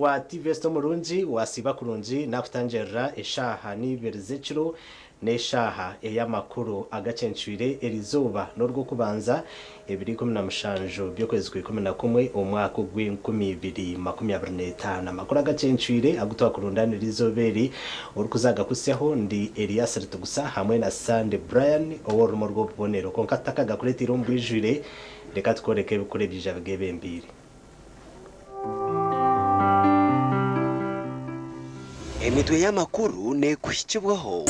wa TV sto murunji wasiba kurunji nakutangerera eshaha niberizekiro neshaha eyamakuru Agacencwire erizoba norwo kubanza 2017 byokwezi kwa 11 omwaka gw'2025 amakuru Agacencwire agutwa kurundana rizoberi orukuzaga kusyaho ndi Elias Rutugusa hamwe na Sande Brian oworumo rwo bonero konkataka gakuretira ombwijwire reka tkoreke bikure bija bgebembiri emitwe y'amakuru ne kushikibwaho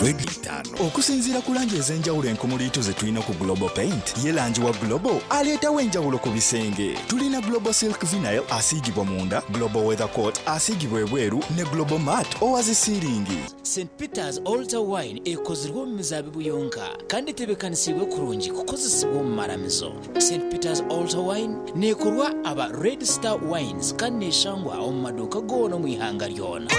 okusinzira ku langi ez'enjawulo enkumulito ze tulina ku Global Paint ye langi wa Global aleetawo enjawulo ku bisenge. Tulina Global Silk Vinyl asiigibwa munda, Global Weather Coat asiigibwa ebweru ne Global Matte owazisiringi. St. Peter's Altar Wine ekozerwa mu mizabibu yonka kandi tebekanisibwe kurungi kukozesebwa mu maramizo. St. Peter's Altar Wine nekorwa aba Red Star Wines kandi neshangwa omu maduuka goona mu ihanga lyona.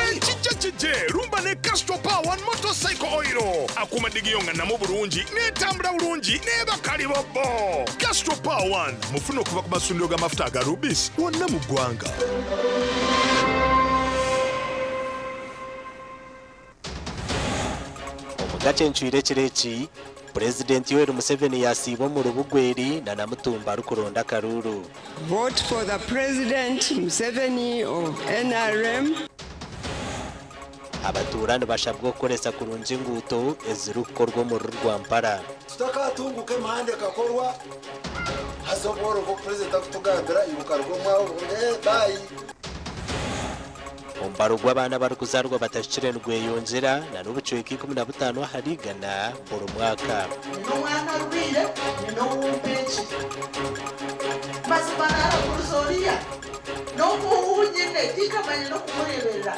Rumba ne Castro Power motorcycle oil akumadigiyonga na mu bulungi netambula bulungi ne bakali bobo. Castro Power mufuna okuva ku masundiro ga mafuta ga Rubis wonna mu ggwanga. Agacencwire kireki President Yoweri Museveni yasiba mu rubugweri na namutumba rukuronda karuru. Vote for the President Museveni of NRM. Abaturani bashabwo koresa kurunji nguto ezirukorwa mu Rwanda. Tutakatunguke mahande kakorwa hasoboro ko president akutugambira ibukarwo mwawo bayi. Ombarugwa abana barukuzarwa batashirendwe yonzera na n'ubucweki 15 harigana buri mwaka. No mwana rubire no umpechi. Basibana kuruzoria. No kuhunyine tikamanye no kumurebera.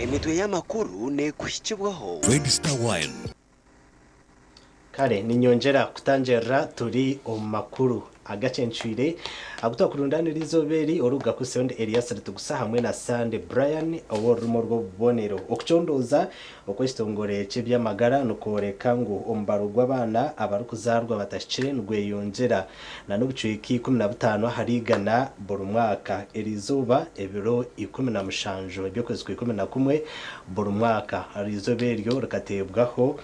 emitwe y'amakuru ne kushikibwaho. Red Star Wine Kare ninyongera kutangerera turi omakuru Agacencwire agutwa kurundaniririzoberi oruga kusonde Elias Rutugusa hamwe na Sande Brian oworumo rwo bonero okuchondoza okwestongore cy'ebyamagara nukoreka ngo ombarugwa abana abarukuzarwa batashirendwe yongera na n'ubucweki 15 harigana buri mwaka erizuba ebiro 17 byokwezi kwa 11 buri mwaka arizoberyo rukatebwaho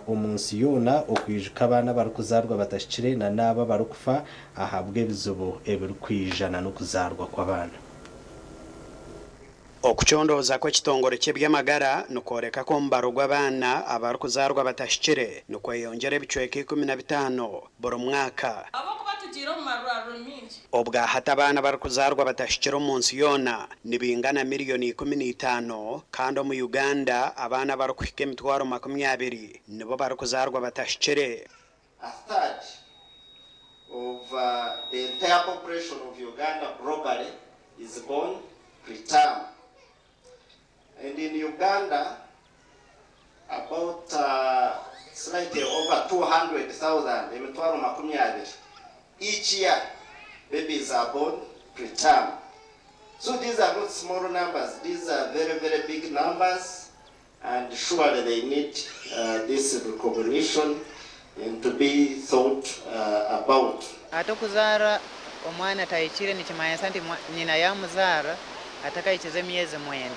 umunsi yona okwijuka abana barukuzarwa batashire na naba barukufa ahabwe bizubo ebirukwijana no kuzarwa kw'abana. Okuchondoza ko kitongore cy'ebyamagara nukoreka ko mbarugwa abana abarukuzarwa batashire nukweyongera ebicweke 15 buri mwaka. Obwa hata abana barukuzarwa batashire umunsi yona nibingana miliyoni 15 kandi mu Uganda abana barukuhika emitwaro 20 nibo barukuzarwa batashire. A third of the entire population of Uganda globally is born preterm. And in Uganda, about slightly over 200,000 each year, babies are born preterm. So these are not small numbers. These are very, very big numbers, and surely they need this recognition and to be thought about. Atokuzara omwana tayikire nikimanyisa nti nyina yamuzara atakayikize emyezi 9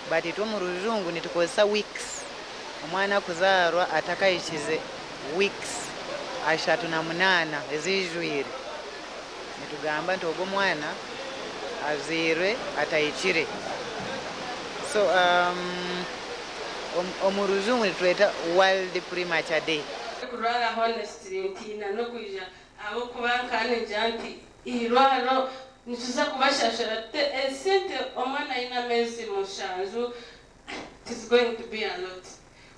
but itwe mu ruzungu nitukozesa weeks omwana kuzarwa atakayikize weeks 38 ezijwire nitugamba nti ogwo mwana azire atayikire. So omuruzungu nitweta World Premature Day. Kurwara honestly ntina no kuja abo kubankane janti irwaro nituza kubashashara esente omwana ina mezi mushanju. It is going to be a lot.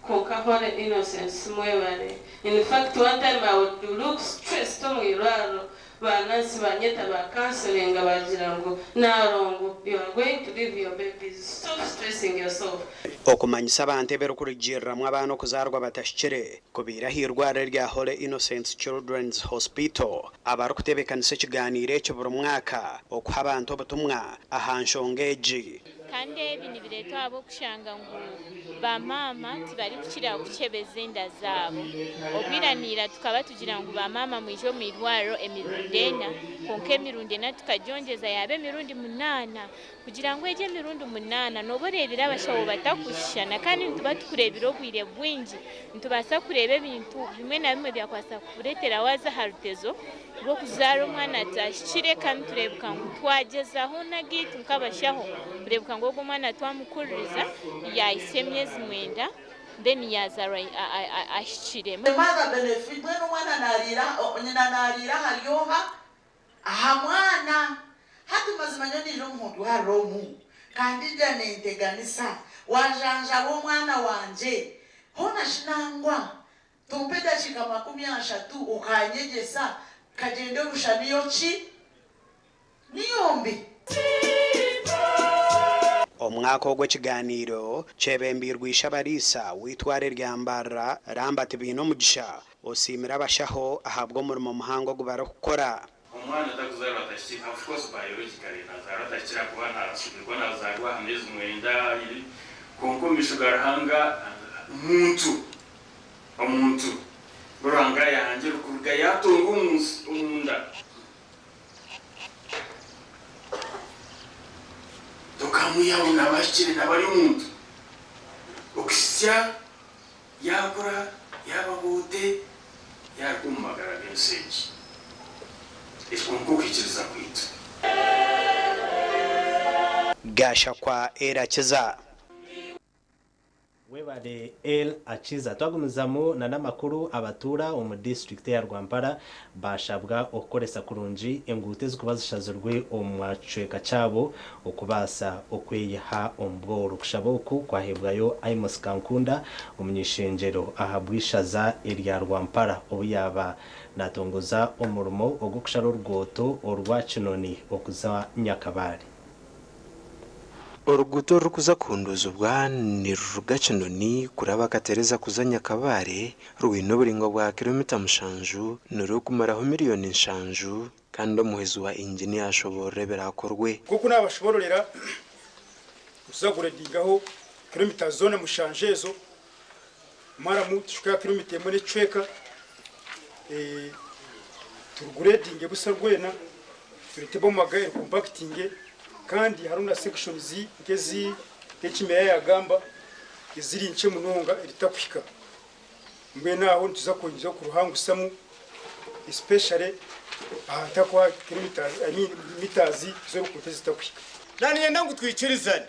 Konkahore innocence mwebare. In fact, one time I would look stressed on irwaro. Banansi banyeta ba counseling abajirango narongo you are going to leave your babies. Stop stressing yourself. Okumanyisa abantu eberukurigirirramu abaana okuzarwa batashikire kubiira hirwara rya Holy Innocents Children's Hospital abarukutebekanisa ekiganiiro ekyo buri mwaka okuha abantu obutumwa aha nshonga egi. Kandi ebi nibireeta abo kushanga ngu bamama tibari kukira kukyebeza enda zaabo obwiranira tukaba tugira ngu bamama mwijo mu irwariro emirundi 4 konka emirundi 4 tukajonjeza yabe emirundi 8 kugira ngu eje emirundi 8 noborebera abashawo batakushana kandi nituba tukurebera obwire bwingi nitubasa kureba ebintu bimwe na bimwe byakwasa kuretera waza harutezo rwo kuzara umwana atashikire kandi turebuka ngu twagezaho nagitu nkabashaho turebuka ngo ogwo mwana twamukuririza yahise emyezi 9 then yazara ashikire. The mother benefit when umwana narira nyina narira haryoha aha mwana hati mazimanya ni umuntu haromu kandi jane integanisa wajanja wo mwana wanje hona shinangwa tumpeda chika 30 ukanyegesa kagende rushaniyo ki niyombi. Omwaka ogw'ekiganiiro kyebembirwisha abarisa witware ryambara rambati bino mugisha osimira abashaho ahabwa omurimo muhango gubara kukora. Omwana takuzarwa atashika of course biologically nazarwa atashira kuba narasubirwa nazarwa amezi 9 konkomisho garahanga omuntu buranga yanje rukuruga yatunga umunda tokamuyaho nabashire nabari umuntu okisya yakora yababute yakumagara message ikunkukiza kwitu gasha kwa erakiza webale El Akiza twagumizamu na namakuru abatura mu district ya Rwampara bashabwa okoresa kurunji engute zikubazishazirwe omwacweka cyabo okubasa okweyaha ombworo kushaboku kwahebwayo Amos Kankunda umunyishengero ahabwishaza erya Rwampara obuyaba natongoza omurimo ogukushara urwoto orwa kinoni okuza Nyakabari. Oruguto rukuza kunduzubwa ni rugakinoni kuraba katereza kuza Nyakabare ruwino buringo bwa kilomita 7 nuru kumaraho miliyoni 7 kandi omuhezi wa engineer ashobora berakorwe kuko nabashoborera uzagure dingaho kilomita zone mushanjezo mara mu tushika kilomita 1 cweka turugure dinge busarwena turitebo magaire compacting kandi haruna sections ngezi ekimeya yagamba iziri nce munonga iritakwika mbe naho ntuza kongiza ku ruhango samu especially ahantakwa kilometers mitazi zo kukote zitakwika nani yenda ngutwikirizane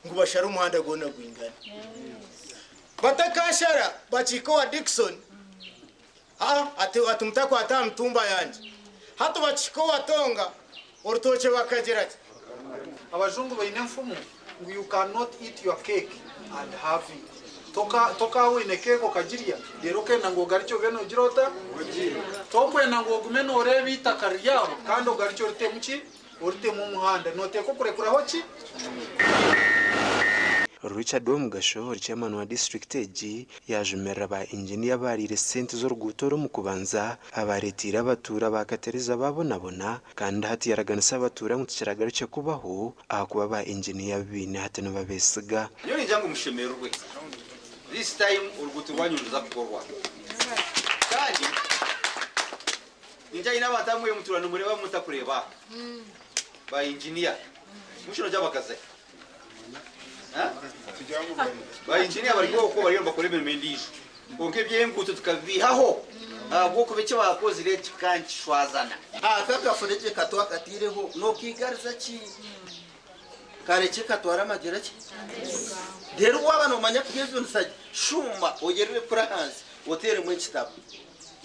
ngubashara umuhanda gona gwingana batakashara bachiko wa Dickson atumtako atamtumba yanje hato bachiko wa Tonga orutoche bakagerati abajungu bayine mfumu ngo you cannot eat your cake and have it toka wine cake okagiria rero kenda ngo garicyo beno girota tokwe nango gumeno orebe itakariyaho kandi ogaricyo rite muki orite mu muhanda noteko kurekura hoki. Richard Omugasho chairman wa district egi yajumera ba engineer bari recent zo rugutoro mu kubanza abaretira abatura bakatereza babonabona kandi hati yaraganisa abatura mu kiragaro cyo kubaho akuba ba engineer bine hati no babesiga yo njyango mushemero rwe This time urugutu rwanyuruza kukorwa kandi ninjye n'abatamwe muturano mureba mutakureba ba engineer mushino cyabakaze ba engineer bari ko bari bakora imirimo ndisho konke byembuto tukabihaho bwoko beke bakoze reti kanki shwazana kaka foreje katwa katireho no kigariza ki kareke katwara magera ki rero wabano manya kugezwe nsaje shumba ogerere France hotel mu kitabo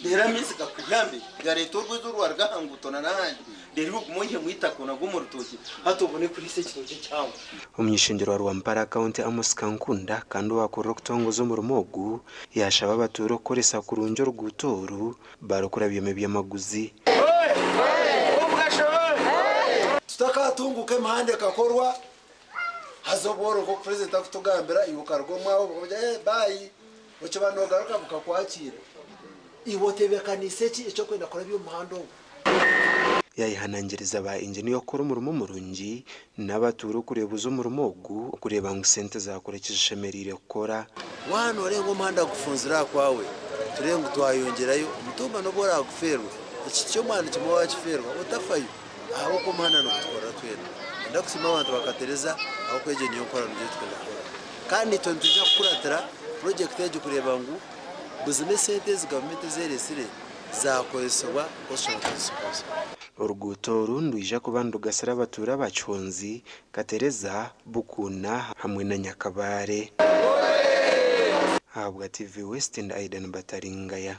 rero minsi kakuyambe gareto rwezo rwargahangutona nandi rero kumonye mwita kona go mu rutoki hatobone kuri se kitoki cyawo umyishingiro wa Rwampara County Amos Kankunda kandi wakora kutongoza mu rumogu yashaba abaturo koresa kurunjo rw'utoru barokora byeme byamaguzi tutakatunguke mahande kakorwa hazoboro ko president akutugambira ibukarwo mwaho bayi uco banogaruka bukakwakira ibotebekanise ki icyo kwenda kora byo muhando yayihanangiriza ba engineer okora umurimo murungi n'abaturo kurebuzo mu rumogu kureba ngo sente zakorekeje shemerire gukora wano rengo muhanda gufunzira kwawe turengo twayongerayo umutumba no bora guferwa iki cyo mwana cyo wakiferwa utafayo aho ko muhanda no gutwara twenda ndakusima abantu bakatereza aho kwegenya yo kora n'ibyo twenda kandi tontuja kuratira project yaje kureba ngo business centers government zeresire zakoreswa koshobora uruguto rundwija kubandu gasara abatura bachonzi katereza bukuna hamwe na Nyakabare habwa TV West and Aidan Bataringaya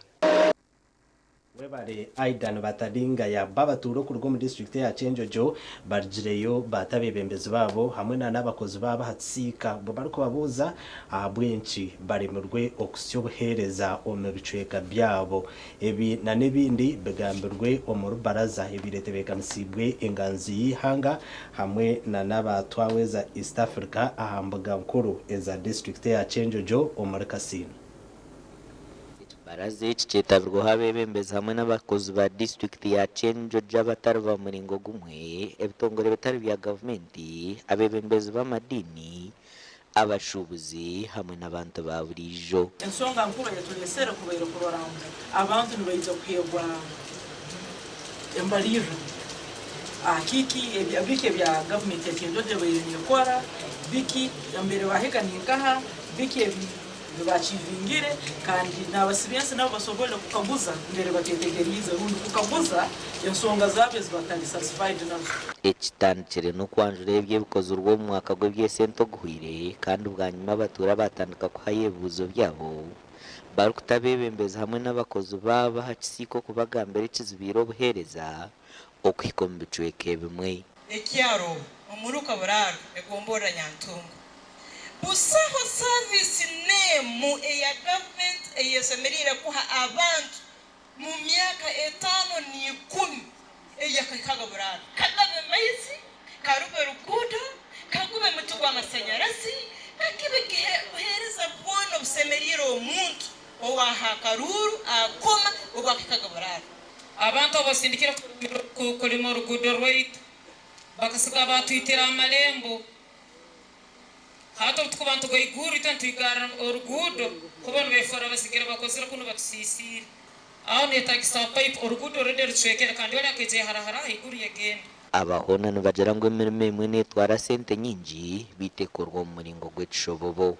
webare Aidan Bataringaya babaturo ku rwo mu district ya Chenjojo barjireyo batabebembezi babo hamwe n'abakozi baba hatsika bo bariko babuza abwenci baremurwe okusyo buhereza omubicweka byabo ebi na nebindi begambirwe omuru baraza ebiretebekanishibwe enganzi yihanga hamwe n'abatwaweza East Africa ahambuga nkuru eza district ya Chenjojo omuri Kasino baraze cyetabirwa habebembeza hamwe n'abakozi ba district ya Chenjojo batarva muringo gumwe ebitongore bitari bya government abebembezi b'amadini abashubuzi hamwe n'abantu ba burijo ensonga nkuru yatulesera kubaira kuroranga abantu nibaija kwegwa embaliro akiki abike bya government ya Chenjojo bayikora biki ambere baheka ninkaha biki bachivingire kandi n'abasibiyanse nabo basobola kukaguza mbere batetegeriza rundi kukaguza ensonga zabe zibatali satisfied nazo ekitandikire no kwanjura ebye bikoze urwo mu mwaka gw'ebyesento guhire kandi ubwanyuma batura batandika kuhayebuzo byabo barukutabebembeza hamwe n'abakozi baba hakisiko kubagambira ikizibiro buhereza okwikomba bicweke bimwe ekyaro omuruka buraro egombora nyantungu busaho service name eya government eyesemerire kuha abantu mu myaka 5 ni 10 eyakakaga buraro kagabe maizi karube rukudo kagube mutugwa amashanyarazi kakibe gihereza bwono busemerire omuntu owaha karuru akoma obakikaga buraro abantu abasindikira kuri mu rukudo rwaitu bakasiga batwitira amalembo hato tukubantu go iguru itantwigara orugudo kubona befora basigira bakozera kuno batusisira aho netagisa pipe orugudo rede rucwekera kandi wala keje harahara iguru yagenda abahona nibagera ngo imirimo imwe netwara sente nyinji bitekorwa mu muringo gw'ecishobobo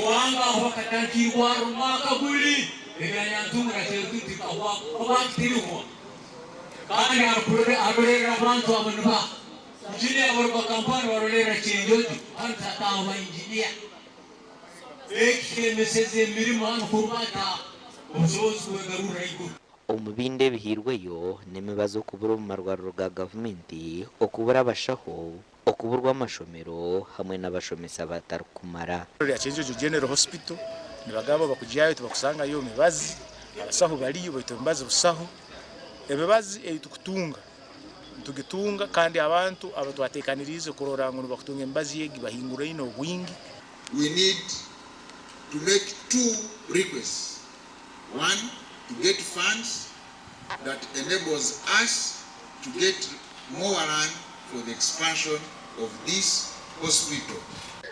wanga wakatakirwa umwaka guli eganyantunga terutika wa obakiriho kandi akurera abantu abanuba engineer wa kampani warolera Chenjojo antatawa ba engineer ekemeseze mirimo hano kurubata ubuzozi bwegarura iguru omubinde bihirweyo n'emibazo kubura mu marwariro ga government okubura abashaho okuburwa amashomero hamwe n'abashomesa batarukumara ya Chenjojo General Hospital nibagabo bakujayo tubakusanga yo mibazi abasaho baliyo bitombaza busaho ebibazi tukutunga tugitunga kandi abantu abatwatekanirize kurora ngo bakutunga embazi yegi bahingura ino wingi. We need to make two requests. One, to get funds that enables us to get more land for the expansion of this hospital.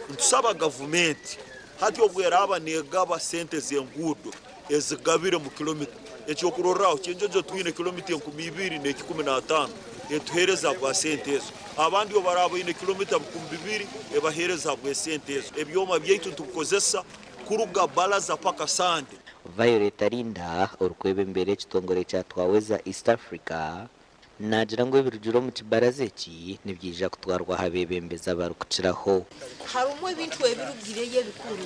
ntusaba gavumenti hati obwera abanegaba sente zengudo ezigabire mu kilomita ekyo kuroraho cyenjojo twine kilomita 215 etuhereza bwa sente ezo abandi yo barabo ine kilomita 200 ebahereza bwa sente ezo ebyoma byaitu tukozesa kuruga balaza paka sande. Violet Arinda urukwebe mbere kitongore cyatwaweza East Africa nagira ngo ibirujuro mu kibaraze ki nibyija kutwarwa habebembeza barukuciraho harumwe bintu ebirugireye bikuru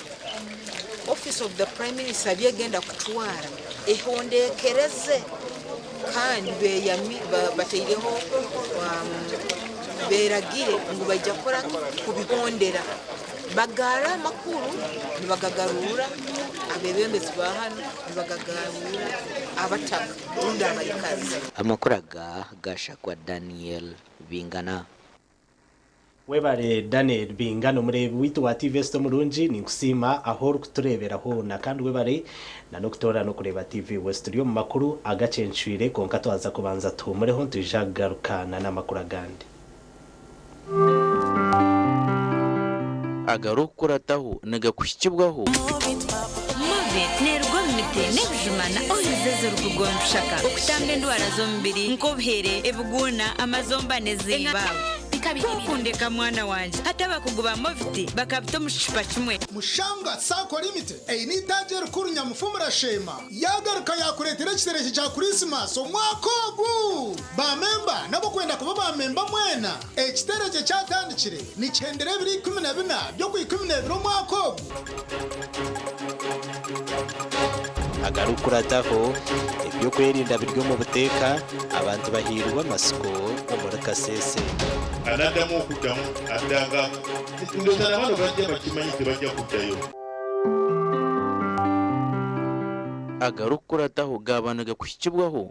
Office of the Prime Minister byegenda kutwara ehondekereze kandi beyami bateireho beragire ngo bajya kora kubihondera bagara makuru nibagagarura abebembezi bahano nibagagarura abataka unda abayikazi amakuraga gashakwa Daniel Bingana webare Daniel Bingana umurebi witu wa TV Sto Murunji ni kusima aho kuturebera ho na kandi webare na noktora no kureba TV West yo makuru Agacencwire konka twaza kubanza tumureho tujagarukana na makuru gandi agarukurataho nagakushikibwaho nerwo mite nebujumana oyizeze rukugonshaka okutambe ndwara zombiri nkobhere ebuguna amazombane zibawe kundeka mwana wanje hataba kuguba mofiti bakabito mushipa kimwe mushanga sako limited ni taje rukuru nyamufumura shema yagaruka yakuretera kitereje cya Christmas omwakogu ba member nabo kwenda kuba ba member mwena ekitereje cyatandikire ni 1214 byo ku 12 omwakogu agarukurataho ibyo kwerinda biryo mu buteka abantu bahirwa amasiko muri kasese anadamu okuddamu addanga ndozana bano bajja bakimanyi tebajja kuddayo agarukurataho gabanaga kushikibwaho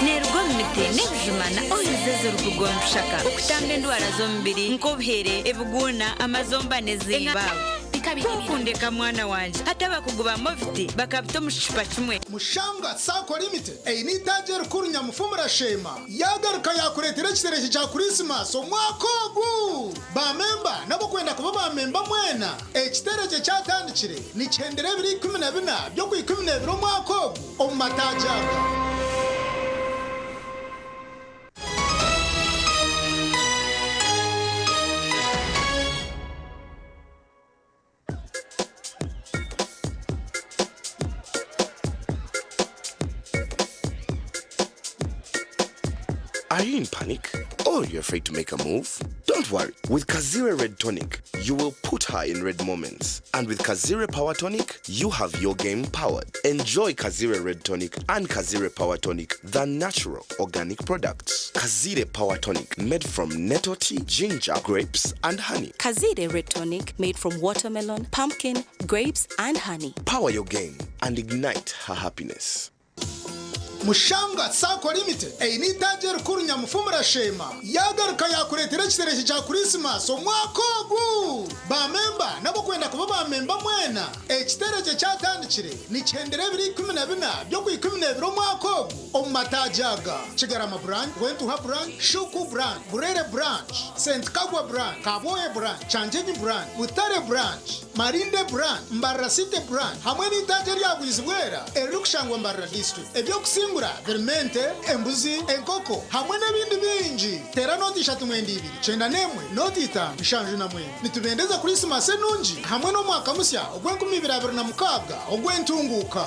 nerwo mite nebujumana oyizeze rukugonshaka okutambe ndwara zombiri nkobhere ebuguna amazombane zibawe kundeka mwana wanje hataba kuguba mofiti bakabito mushipa kimwe mushanga sako limited ni taje rukuru nyamufumura shema yagaruka yakuretera kitereje cya Christmas omwakogu ba member nabo kwenda kuba ba member mwena ekitereje cyatandikire ni 1214 byo ku 12 omwakogu omumatajaga Are you in panic? Or you're afraid to make a move? Don't worry. With Kazire Red Tonic, you will put her in red moments. And with Kazire Power Tonic, you have your game powered. Enjoy Kazire Red Tonic and Kazire Power Tonic, the natural organic products. Kazire Power Tonic, made from nettle tea, ginger, grapes, and honey. Kazire Red Tonic, made from watermelon, pumpkin, grapes, and honey. Power your game and ignite her happiness. mushanga sako limited ni taje rukuru nyamufumura shema yagaruka yakuretera kitereje cya Christmas omwakogu ba member nabo kwenda kuba ba member mwena ekitereje cyatandikire ni 1214 byo ku 12 omwakogu omumatajaga Kigarama branch Wentuha branch Shuku branch Burere branch St Kagwa branch Kaboye branch Chanjenyi branch Butare branch Marinde branch Mbarara City branch hamwe n'itaje ryagwizibwera erikushangwa Mbarara district ebyo kusimbura vermente embuzi enkoko hamwe n'ibindi bingi tera noti 3 chenda nemwe noti 5 shanje namwe nitubendeza Christmas enungi hamwe no mwaka musya ogwe2026 ogwentunguka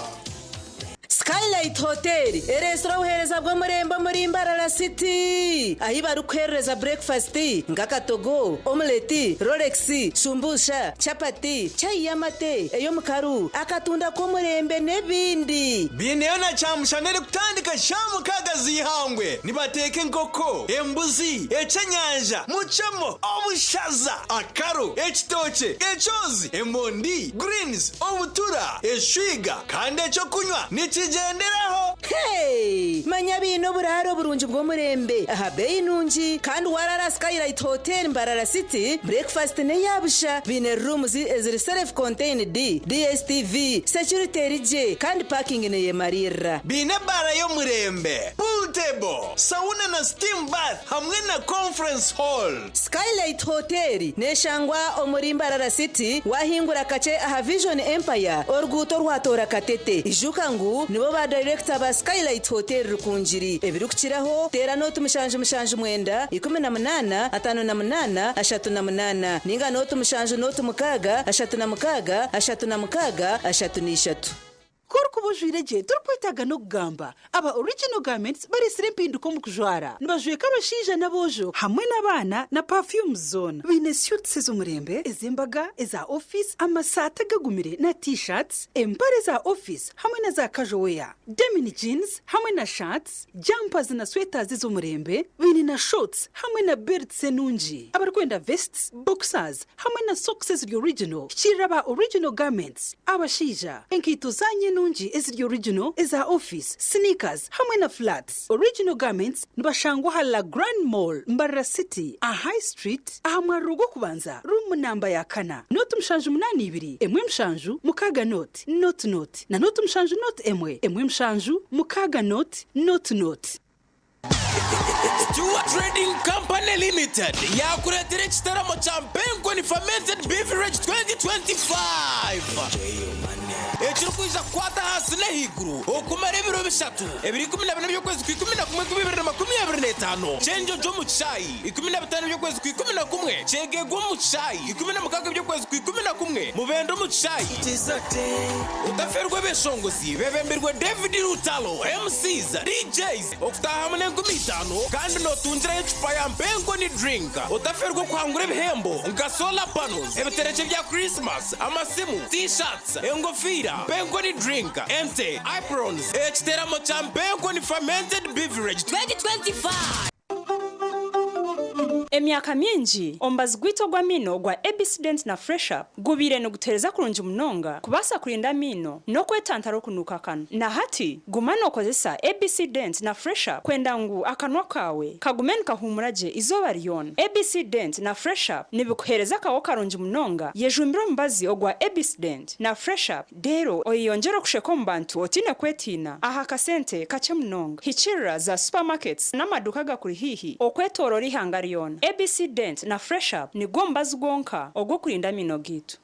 Skylight Hotel, restaurant uhereza bwo murembo muri Mbarara City. Ahi barukhereza breakfast, ngakatogo, omelette, Rolex, sumbusha, chapati, chai yamate, eyo mukaru, akatunda ko murembe nebindi. Bineyo na chamushanere kutandika shamu kagazi ihangwe. Nibateke nkoko, embuzi, ecenyanja, muchamo, obushaza, akaru, ekitoche, echozi, emondi, greens, obutura, eshwiga, kandi echo kunywa. Nichigenderaho Hey, manya bino buraro burungi bw'omurembe aha beyi nungi kandi warara Skylight Hotel Mbarara City breakfast ne yabusha bine rooms eziri self contained DSTV security rije kandi parking ne yemarira bine bara yo murembe pool table sauna na steam bath hamwe na conference hall. Skylight Hotel neshangwa omuri Mbarara City wahingura kace aha Vision Empire oruguto rwatora Katete ijuka ngu nibo ba director ba Skylight Hotel rukunjiri ebirukiraho tera notu mushanje mwenda 18 58 38 ninga notu mushanje notu mukaga 36 Korko bojwireje turkwetaga no kugamba aba original garments bari sirempinduko mu kujwara nibajweka abashija nabojo hamwe n'abana na perfume zone bine suits z'umurembe ezimbaga eza office amasata gagumire na t-shirts empare za office hamwe na za casual wear denim jeans hamwe na shirts jumpers na sweaters z'umurembe bine na shorts hamwe na belts enungi abarkwenda vests boxers hamwe na socks original kiraba original garments abashija enkito zanye nungi is original is our office sneakers hamwe na flats original garments nibashangwa hala Grand Mall Mbarara City a High Street ahamwarugo kubanza room namba ya kana note mshanju 82 emwe mshanju mukaga note na note mshanju note emwe mshanju mukaga note Stuart Trading Company Limited yakuretera ikitaramo cha Mpengo ni fermented beverage 2025 ekirukwiza kwata hasi na higuru okumara ebiro 3 ebiri 12 by'okwezi kwa 11 chenjo jo mu cyayi 15 by'okwezi kwa 11 chegego mu cyayi 16 by'okwezi kwa 11 mubendo mu cyayi utaferwe beshongozi bebemberwe David Rutalo MCs DJs okutaha mune 15 kandi notunjira icupa ya Mpengo ni drink utaferwe kwangura ibihembo nka solar panels ebitereche bya Christmas amasimu t-shirts engofira Mpengo ni drink ente aprons ekiteramo cha Mpengo ni fermented beverage 2025. Emyaka mingi ombazi gwito gwa mino gwa Agacencwire na Fresh Up gubire no gutereza kurunji munonga kubasa kurinda mino no kwetantara kunuka kanu na hati gumano kozesa Agacencwire na Fresh Up kwenda ngu akanwa kawe kagumeni kahumuraje izoba riyon Agacencwire na Fresh Up nibikuhereza kawo karunji munonga yejumbiro mbazi ogwa Agacencwire na Fresh Up dero oyiyongera kusheko mbantu otine kwetina aha kasente kache munonga hichira za supermarkets n'amaduka gakuri hihi okwetoro rihangariyon Agacencwire na Fresh Up ni gombazi gonka ogwo kurinda mino gitu.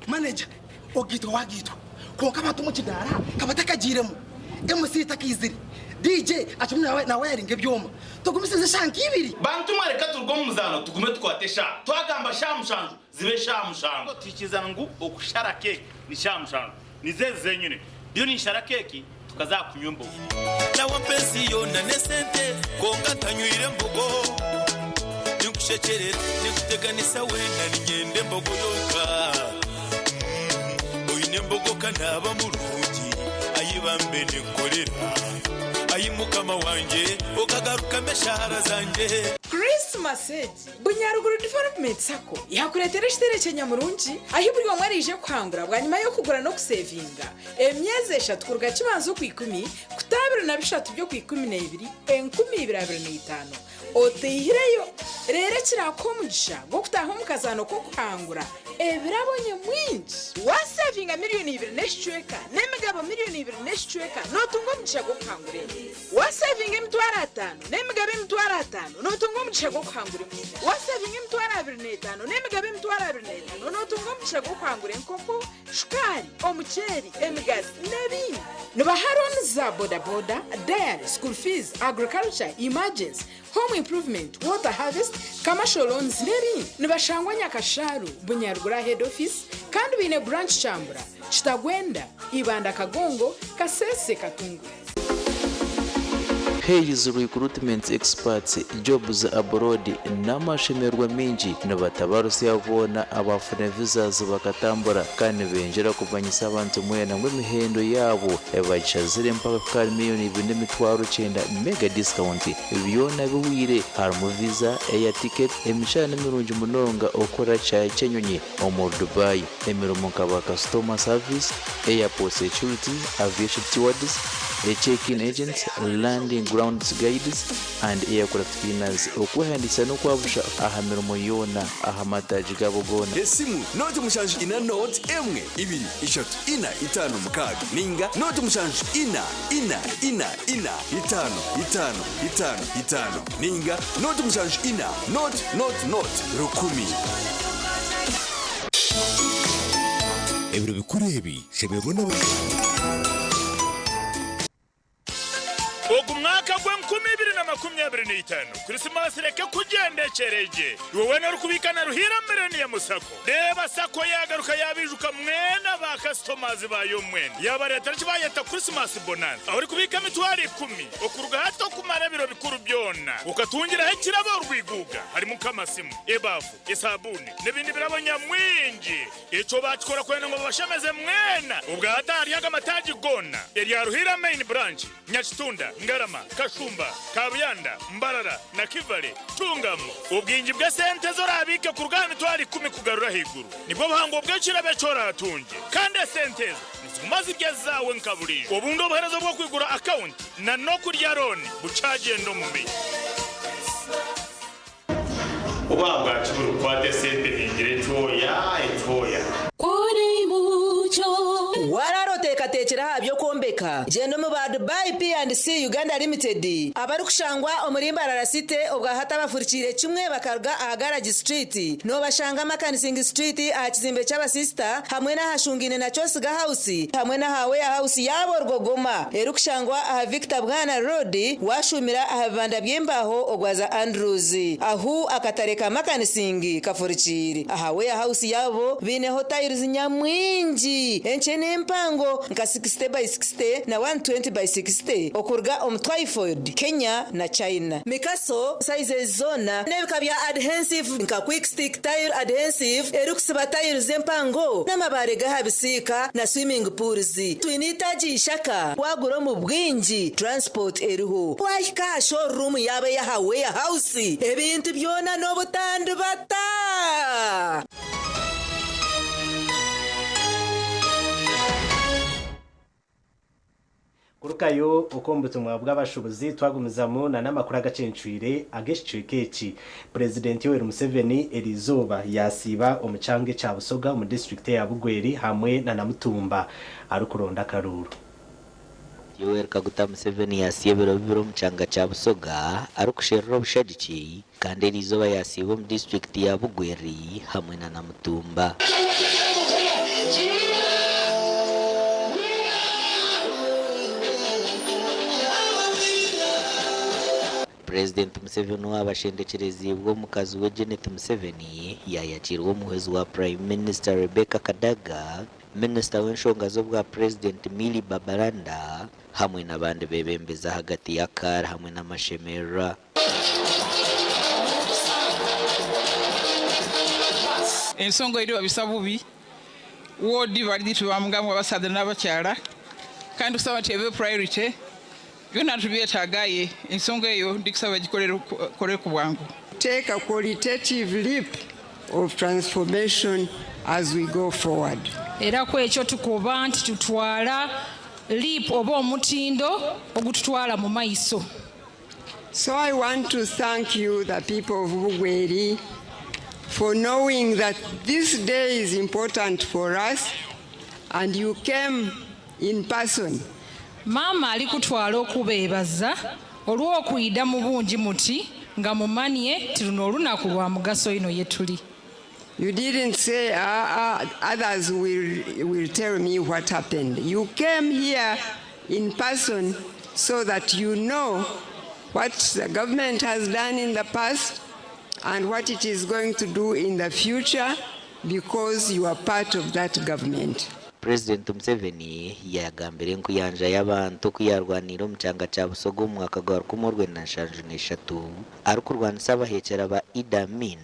Manager ogito wagito ko kama tumukidara kabataka jiremo MC takiziri DJ achumwe na wiring byoma tugumisize shanki ibiri bantu mareka turgo muzano tugume twatesha twagamba shamushanju zibe shamushanju tikizana ngu okushara cake ni shamushanju nizeze nyine byo ni shara cake tukazakunywa mbogo na wapenzi yona nesente konga tanywire mbogo nikushekerera nikuteganisa wenda ninyende mbogo yoka oyine mbogo kanaba mulungi ayibambe nikolera ayimukama wanje okagaruka meshara zanje Christmas bunyaruguru development sako yakuretera ishiterekenya murungi ahiburwa mwarije kwangura bwa nyuma yo kugura no kusevinga emyeze 3 kurga kibanzo ku 10 kutabira na bishatu byo ku 12 1225 otehireyo rere kirakomugisha go kutaho mukazano ko kwangura ebirabonye mwinji wasevinga miliyoni 2 neshchweka nemigabo miliyoni 2 neshchweka notungo mchago kwangure wasevinga imitwara 5 nemigabo imitwara 5 notungo mchago kwangure wasevinga imitwara 25 nemigabo imitwara 25 notungo mchago kwangure nkoko shukari omucheri emigazi nebindi nibaharon za boda dairy school fees agriculture emergency home improvement water harvest commercial loans nebindi nibashangwa nyakasharu bunyarugura head office kandi bine branch chambura Chitagwenda Ibanda Kagongo Kasese Katungu. Hayes recruitment experts jobs abroad n'amashemerwa mingi nibatabarusi abona abafuna visas bakatambura kandi benjera kuvanyisa abantu mwena ngw'emihendo yabo ebachazire mpaka kari miliyoni 2.9 mega discount byona biwire harimu visa air ticket emishana mirungi munonga okora kyenyonyi omu Dubai emirimo nkaba customer service airport security aviation stewards check-in agents landing grounds guides and aircraft cleaners okuhandisa nokwabusha aha mirimo yona aha mataji gabogona esimu noti mushanju ina note emwe ibiri ishatu ina itano mukaga ninga noti mushanju ina itano ninga noti mushanju ina note rukumi ebiro bikurebi shebebona ogu mwaka gw'2025 Christmas reke kugendekereje wowe na rukubikana ruhira mireni ya musako reba sako yagaruka yabijuka mwena ba customers bayo mwena yaba leta kibayeta Christmas bonanza aho rikubika mitwari 10 okuruga hato kumara biro bikuru byona ukatungira hekirabo rwiguga hari mu kamasimu ebafu isabuni n'ibindi birabonya mwingi ico bakikora kwena ngo bashameze mwena ubwa hatari yaga mataji gona eri ruhira main branch Nyakitunda Ngarama Kashumba Kabuyanda Mbarara na Kivale Tungamo ubwingi bwa sente zorabike ku rugano twari 10 kugarura higuru nibwo buhango bw'ekira becora atunje kandi sente nizumaze byazawe nkaburi ubundo buherezo bwo kwigura account na no kurya loan bucagendo mu mbi ubabwa kiburu kwa sente ingire toya kuri mucho wararoteka tekera habyo kombeka gendo mu ba Dubai P&C Uganda Limited abari kushangwa omurimba rarasite obwa hatabafurikire kimwe bakaruga ahagarage street no bashanga makanising street ahakizimbe cy'abasista hamwe na hashungine na Chosiga House hamwe na hawe house yabo rwogoma eri kushangwa aha Victor Bwana Road washumira ahabanda byembaho ogwaza Andrews ahu akatareka makanising kafurikire ahawe house yabo bine hotels nyamwingi enchene mpango nka 60 by 60 na 120 by 60 okurga Twyford Kenya na China mikaso size zona nebikabya adhesive nka quick stick tile adhesive erukusiba tile zempango namabare gahabisika na swimming pools twinitaji shaka wagura mu bwingi transport eriho washika showroom yabe ya hawe house ebintu byona no butandu bata kurukayo ukombutumwa bw'abashubuzi twagumizamo na namakuru agacencwire ageshicwekeci President Yoweri Museveni erizoba yasiba omucange ca Busoga mu district ya Bugweri hamwe na Namutumba arukuronda karuru Yoweri Kaguta Museveni yasiye biro mucanga ca Busoga arukushirira bushadiki kandi erizoba yasiba mu district ya Bugweri hamwe na Namutumba President Museveni wabashendekerezi bwo mukazi we Janet Museveni yayakirwa umuhezi wa Prime Minister Rebecca Kadaga Minister w'enshonga zo bwa President Milly Babalanda hamwe n'abandi bebembeza hagati ya Kar hamwe n'amashemera ensonga iri babisabubi wodi bali tubamugamo abasaza n'abakyala kandi usaba tebe priority byona tubyetagaye ensonga eyo ndikusaba gikolere ku bwangu. Take a qualitative leap of transformation as we go forward. Era kwekyo tukuba nti tutwala leap oba omutindo ogututwala mu maiso. So I want to thank you, the people of Bugweri, for knowing that this day is important for us and you came in person. Mama alikutwala okubeebaza olw'okuyida mu bungi muti nga mumanye ti luno olunaku lwa mugaso ino yetuli. You didn't say others will tell me what happened. You came here in person so that you know what the government has done in the past and what it is going to do in the future because you are part of that government. President Museveni yagambire nkuyanja y'abantu kuyarwanira omucanga cya Busogo mu mwaka gwa 2023 arukurwanisa abahekera ba Idi Amin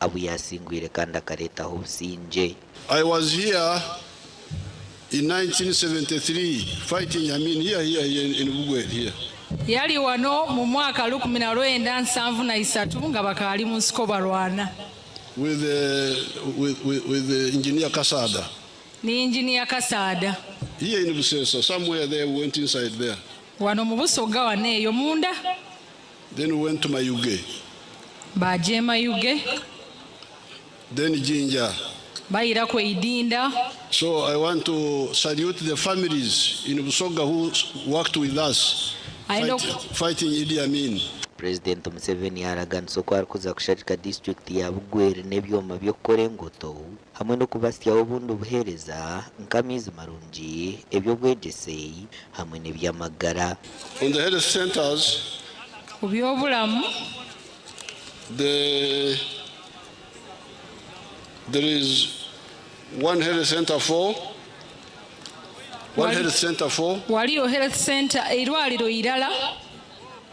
abu yasingwire kandi akaretaho obusinge. I was here in 1973 fighting Amin here in Bugwe here. Yali wano mu mwaka 1973 nga bakali mu nsiko balwana. With engineer Kasada. Ni engineer Kasada. Here in Busesa, somewhere there, we went inside there. Wano mu Busoga waneyo munda. Then we went to Mayuge. Baje Mayuge. Then Jinja. Bayira kwe Idinda. So I want to salute the families in Busoga who worked with us fighting Idi Amin. President Museveni araganso ko arikuza kushakika district ya Bugwere n'ebyoma byo kukora engoto hamwe no kubasyaho obundi buhereza nkamizi marungi ebyo bwegese hamwe n'ebyamagara. On the health centers, kubyobulamu, there is one health center for waliyo health center irwaliro irala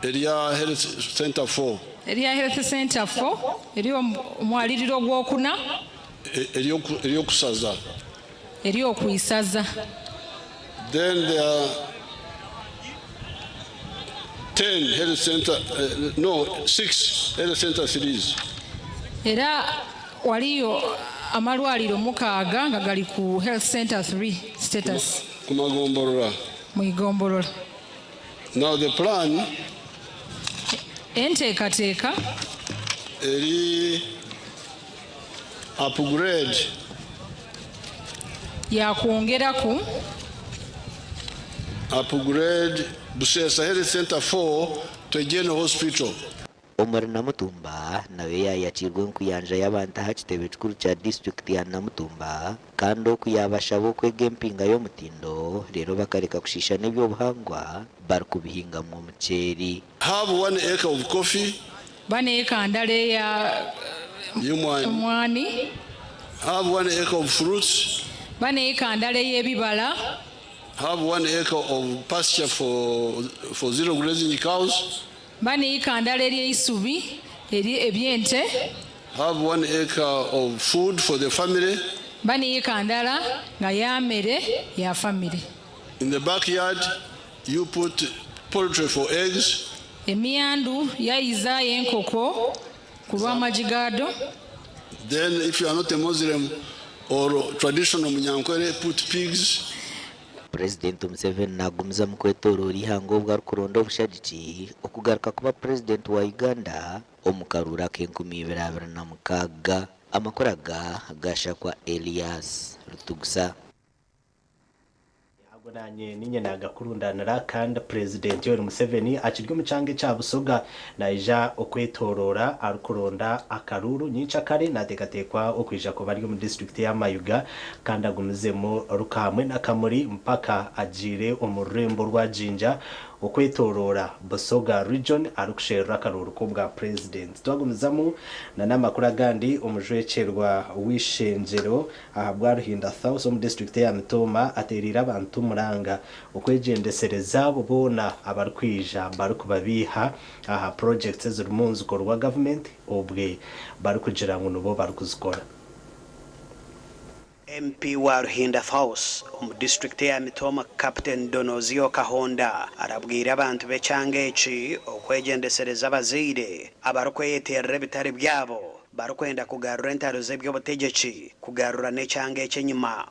Elias Health Center 4. Elias Health Center 4. Eliyo mwaliriro gwokuna. Eliyo kusaza. Eliyo kuisaza. Then there are 10 health center, 6 health center series. Era waliyo amalwaliro mukaaga nga gali ku health center 3 status. Kumagomborora. Muigomborora. Now the plan enteekateeka eri upgrade yakwongeraku upgrade Busesa Health Center 4 to a general hospital. Omar Namutumba nawe yayakirwe nkuyanja y'abantu aha kitebe kikuru kya district ya Namutumba kandi okuyabashabo kwegempinga y'omutindo rero bakareka kushisha n'ebyobuhangwa bari kubihinga mu muceri. Have 1 acre of coffee. Bane eka ndale ya mwani. Have 1 acre of fruits. Bane eka ndale y'ebibala. Have 1 acre of pasture for zero grazing cows. Bane eka ndale y'isubi eri ebyente. Have 1 acre of food for the family. Bane eka ndala nga yamere ya family. In the backyard you put poultry for eggs. Emiandu yaiza yenkoko kulwa majigado. Then if you are not a Muslim or traditional Munyankwere, put pigs. President Museveni nagumiza mu kwetorora ihango bwa kuronda obushagiki okugaruka kuba president wa Uganda omukarura k'2026 amakoraga gashakwa Elias Rutugusa. Nanye ninye nagakurundanira kandi President Yoweri Museveni akirwe mu cyange cya Busoga naija okwetorora arukuronda akaruru nyinca kare nategatekwa okwija ko bari mu district ya Mayuga kandi agumizemo rukamwe nakamuri mpaka agire omurembo rwa Jinja okwetorora Busoga region arukushera akaruru ko bwa president twagumizamo na namakuru agandi omujwecerwa wishenjero ahabwa Ruhinda South mu district ya Mitoma aterira abantu muranga okwegendesereza bona abarkwija bari kubabiha aha projects z'umunzu korwa government obwe bari kugira ngo nubo bari kuzikora. MP wa Ruhinda House mu district ya Mitoma Captain Donozio Kahonda arabwira abantu becyange eki okwegendesereza abazire abarukweyeterera bitari byabo barukwenda kugarura entaro z'ebyobutegeki kugarura n'ecyange ekyenyuma.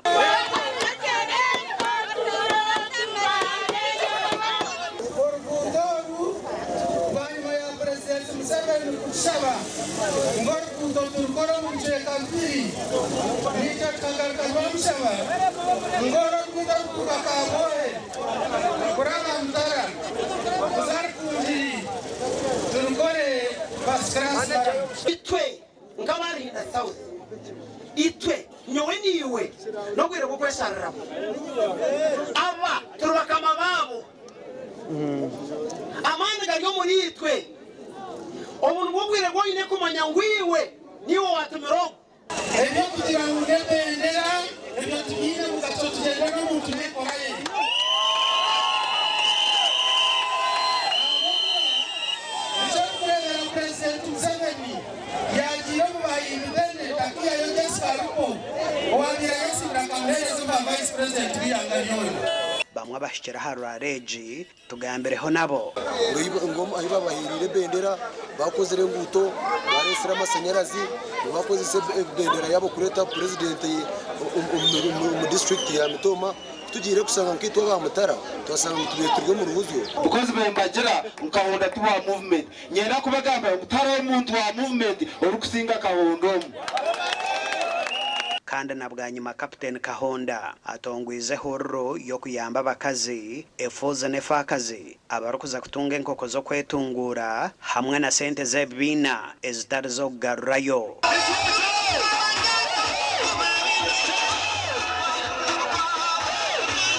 Itwe ngabari Ruhinda South itwe nyoweni iwe nogwire kukwesharira aba turubakama babo amani gariyo muri itwe obuntu bwogwire bwoyine kumanya ngwiwe niwo watumiro ebyo kugira ngo ndebendera ebyo tubiine mugaso tugende n'omuntu nekoraye ekyokukulembera pulezidenti Museveni yagiye mu bayindependent akiyayogesi balupo owagira yesibira kamuheereza ba vice president biyangalyoyo bamwe abashikira harwa regi tugambireho nabo ngoma ahiba bahirire bendera bakoze renguto baresera amashanyarazi bakoze bendera yabo kureta president mu district ya Mitoma tugire kusanga nkitwa ba mutara twasanga mutubiye turwe mu ruhuzyo because bembagira ukahonda tuwa movement nyenda kubagamba mutara w'umuntu wa movement uri kusinga kahondomo kandi na bwa nyuma Captain Kahonda atongwize horo yo kuyamba abakazi efuze nefakazi abarukuza kutunga enkoko zo kwetungura hamwe na sente z'ebina ezitari zo kugarurayo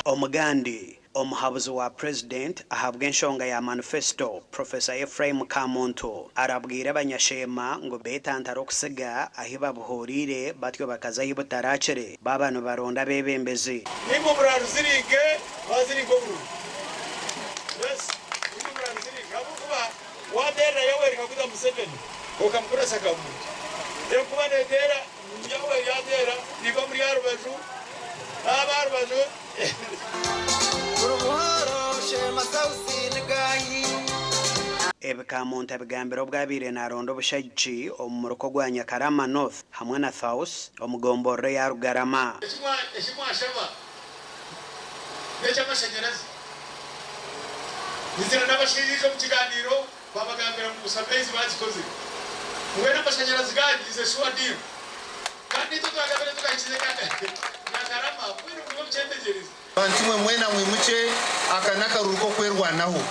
omugandi omuhabuzi wa president ahabwa enshonga ya manifesto Professor Ephraim Kamuntu arabwira abanyashema ngo betantara okusiga ahi babuhurire batyo bakaza ahi butaracere babano baronda bebembezi nimba muraruzirike bazirike buru yes nimba muraruzirike abukuba wadera yawe rikakuza Museveni okamkurasa kamuntu ekuba nedera yawe yadera niba muri yarubaju abarubaju Ebikamuntu ebigambiro bwabire narondo bushajji omuruko gwa Nyakarama North hamwe na South omugomborre ya Rugarama eshimwashaba n'ekyamashanyarazi nizira n'abashiririzo mu kiganiro babagambira mu kusabezi bazikoze mwe n'amashanyarazi gagize shuwa deal kandi tutagabira tukayikize kandi Nyakarama kwiri mu cyendegereza bantu mwena mwimuche akanaka ruko kwerwanaho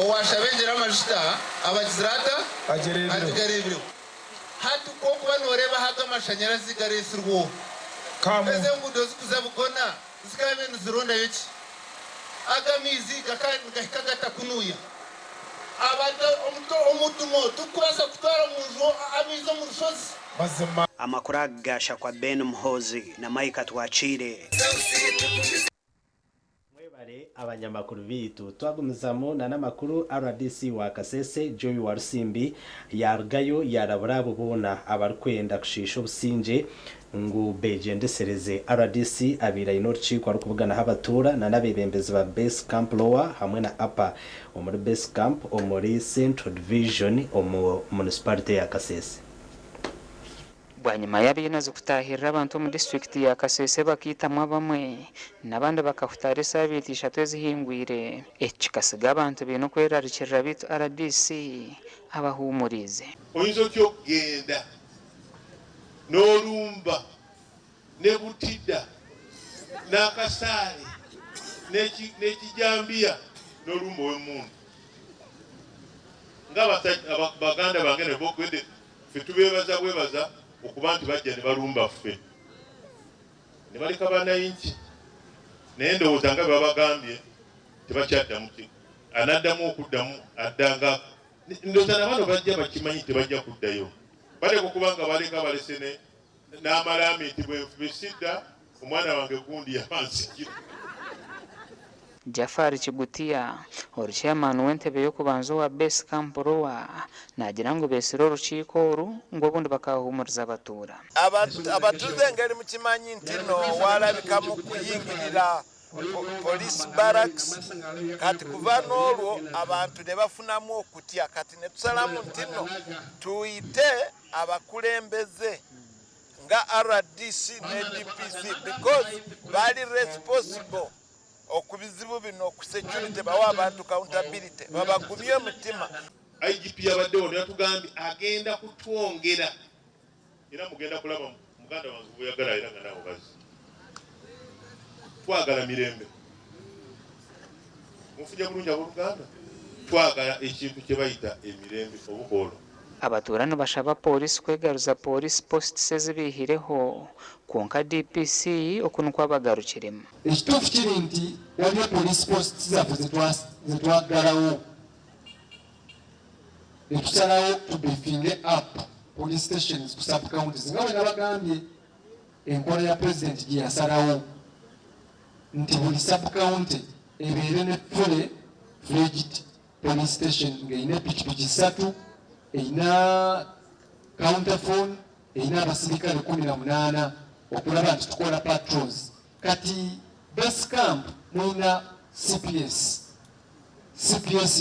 owashabengera amashita abagizirata agerebire hatu ko kubanoreba haka amashanyarazi garesirwo eze ngudo zikuza bukona zikabene zironda yiki akamizi gakagata kunuya abata omutumo tukubasa kutwara munjo amizo mu rusozi amakuru agasha kwa Ben Muhozi na Mike Twachire mwebare abanyamakuru bitu twagumizamo na namakuru RDC wa Kasese Joy wa Rusimbi yargayo yarabrabo bona abarkwenda kushisha obusinje ngo bejendesereze RDC abira inorchi kwa rukuvugana habatura na nabebembezi ba base camp lower hamwe na upper omuri base camp omuri central division omu municipality ya Kasese bwanyuma y'abinazo kutahirira abantu mu district ya Kasese bakitamwa bamwe nabandi bakafutarisa abitisha twezihingwire ekikasiga abantu bino kwerarikirira bitu RDC abahumurize oyinzo kyo genda n'olumba ne butidda n'akasaale n'ekijambiya n'olumba w'emundu ng'abaganda bange ne bokwede ffe tubeebaza bwebaza okuba nti bajja ne balumba ffe ne baleka banayinki naye ndowooza nga babagambye tebakyaddamu anaddamu okuddamu addanga ndowooza nabano bajja bakimanyi tebajja kuddayo baleka okuba nga baleka balese n'amalaami nti bwesidda omwana wange gundi yabansikira Jafari Chigutia chairman w'entebe y'okubanza wa base camp rowa nagira ngo besiro rukiiko oru ng'obundi bakahumuriza abatura abatuze ngeri mukimanyi ntino walabika mu kuyingirira police barracks kati kuva n'olwo abantu ne bafunamu okutya kati ne tusalamu ntino tuyite abakulembeze nga RDC ne DPC because bali responsible okubizibu bino ku security bawa abantu accountability babagumye mutima IGP yabaddewo yatugambye agenda kutwongera era mugenda kulaba muganda wange buyagala era nga nawo bazi twagala mirembe mufunye bulungi ab'Oluganda twagala ekintu kye bayita emirembe obukoolo abaturano bashaba polisi kwegaruza police posts ezibihireho kwonka DPC okunu kwabagarukiremu ekituufu kiri nti waliwo police posts zaffe zetwaggalawo netusalawo tubifinge up police stations ku sub counties nga bwe nabagambye enkola ya president gye yasalawo nti buli sub-county ebeere ne fully fledged police station ng'erina pikipiki 3 erina counterphone erina abasirikale 18 okulaba nti tukola patrols. Kati base camp mulina CPS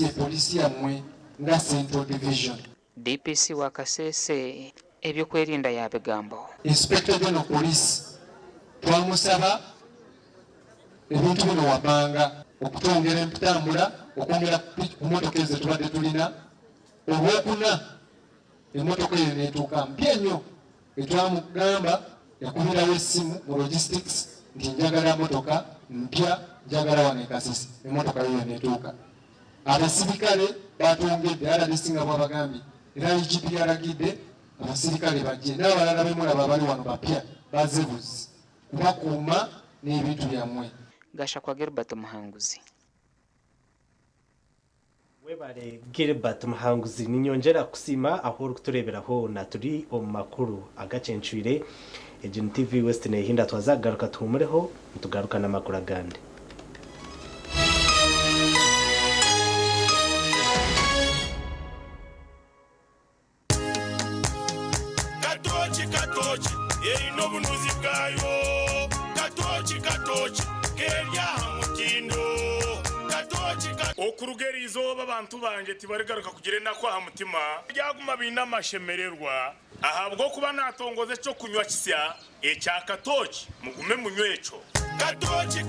ye polisi yammwe nga Central Division. DPC wa Kasese ebyokwerinda yabigambo. Inspector General Police twamusaba ebintu bino wammanga okutwongera empitambula okwongera ku motoka ezo tubadde tulina. Olwokuna emmotoka eyo neetuuka mpya ennyo etwamugamba yakubirawo essimu mu logistics nti njagala motoka mpya njagala wano e Kasese. Emmotoka eyo neetuuka. Abasirikale batwongedde RDC nga bwabagambye era IGP yalagidde abasirikale bajje n'abalala bemulaba abali wano bapya bazebuzi kubakuuma n'ebintu byammwe. Gasha kwa Gilbert Muhanguzi. Webale Gilbert Muhanguzi ninyongera kusima aho kutureberaho na turi omu makuru Agacencwire Ejin TV West nehinda twazagaruka tumureho tugaruka na makuru agande. Katochi erino bunuzi bwayo katochi kerya mutindo katochi okurugerizo abantu banje tibarigaruka kugire nakwa ha mutima byaguma bina amashemererwa ahabwo kuba natongoze cyo kunywa kisya ecya katochi mugume munywecho katochi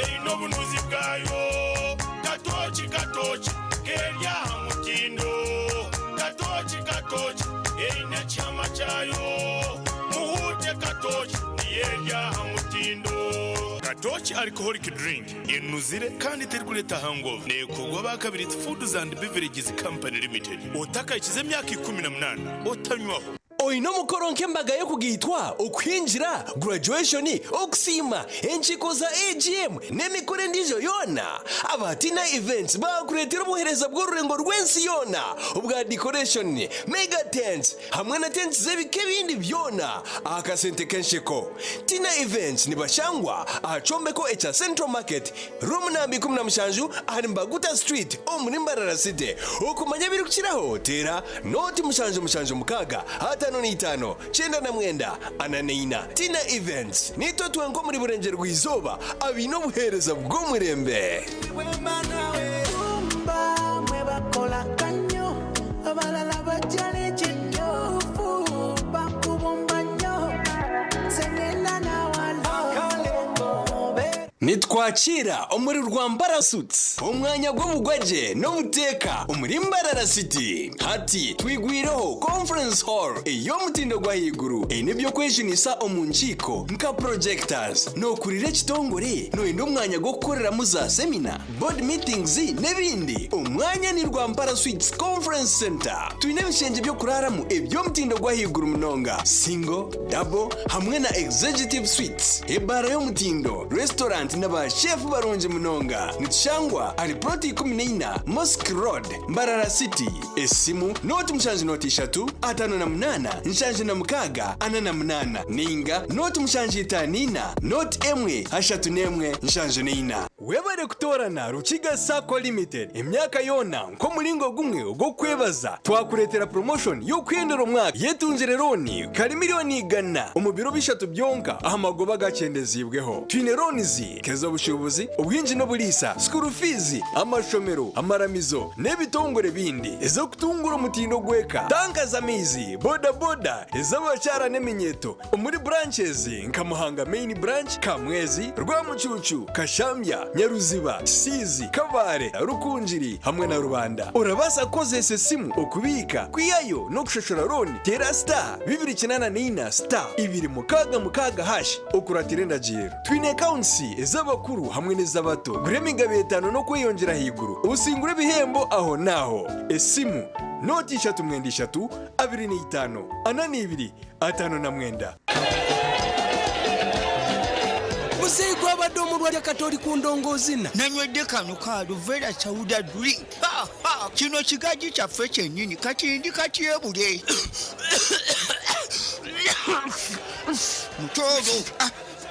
erino bunuzi bwayo katochi kerya mutindo katochi erina chama chayo muhute katochi yerya mutindo. Katochi alcoholic drink yenuzire kandi terkuleta hangover nekogwa bakabiri Foods and Beverages Company Limited. Otaka ikize myaka 18 otanywaho oino mukoro nk'embaga yo kugitwa okwinjira graduation okusima enchiko za AGM n'emikore ndijo yona abatina events bakuretera obuhereza bw'orurengo rw'ensi yona obwa decoration mega tents hamwe na tents z'ebike bindi byona akasente kenshiko. Tina events nibashangwa ahacombeko echa Central Market room nambi 17 ahari Mbaguta Street omurimbarara City. Okumanya biri kukiraho tera noti mushanju mukaga atano ni 5 chenda na mwenda ananeina. Tina events nito twenko muri burengero rw'izoba abino buhereza bw'omurembe. Nitwakira omuri Rwambara Suits omwanya gw'obugwaje n'obuteka omuri Mbarara City. Hati twigwireho conference hall ey'omutindo gwa higuru enebyo kwejunisa omunchiko nka projectors nokurira ekitongore noyenda omwanya gwo kukoreramu za seminar board meetings n'ebindi. Omwanya ni Rwambara Suits Conference Center. Tuyine ebishenge byo kuraramu eby'omutindo gwa higuru munonga single double hamwe na executive suites ebara y'omutindo restaurant n'aba chef barunje munonga nitushangwa ali proti 14 Mosque Road Mbarara City. Esimu noti mushanji noti 3 58 nshanji na mukaga 88 ninga noti mushanji 5 noti 1 nshanji 4. Webare kutorana Rukiga Sacco Limited emyaka yona nko mulingo gumwe ugo kwebaza twakuretera promotion yo kwendera omwaka yetunjire roni kali miliyoni 100 omubiro bishatu byonka ahamagoba gacendezibweho. Twine ronizi keza bushobozi ubwinji no bulisa school fees amashomero amaramizo n'ebitongore bindi ezo kutungura umutindo gweka tanka zamizi boda ezabachara n'eminyeto muri branches nka Muhanga main branch Kamwezi Rwamucucu Kashambya Nyaruziba Sizi Kabare Rukunjiri hamwe na Rubanda. Urabasa kozese simu okubika kwiyayo no kushoshora roni tera star 294 star 2 hash okuratirenda jero. Twine accounts ezabakuru hamwe n'ezabato guremiga betano no kwiyongera higuru usingure bihembo aho naho. Esimu noti 3 25 22 5 Musiko abadomu lwa Katoli ku ndongozi na nanywedde kano ka Luvera Chauda drink. Kino kigaji kyaffe kyennyini kati ndi katyebule. Mutozo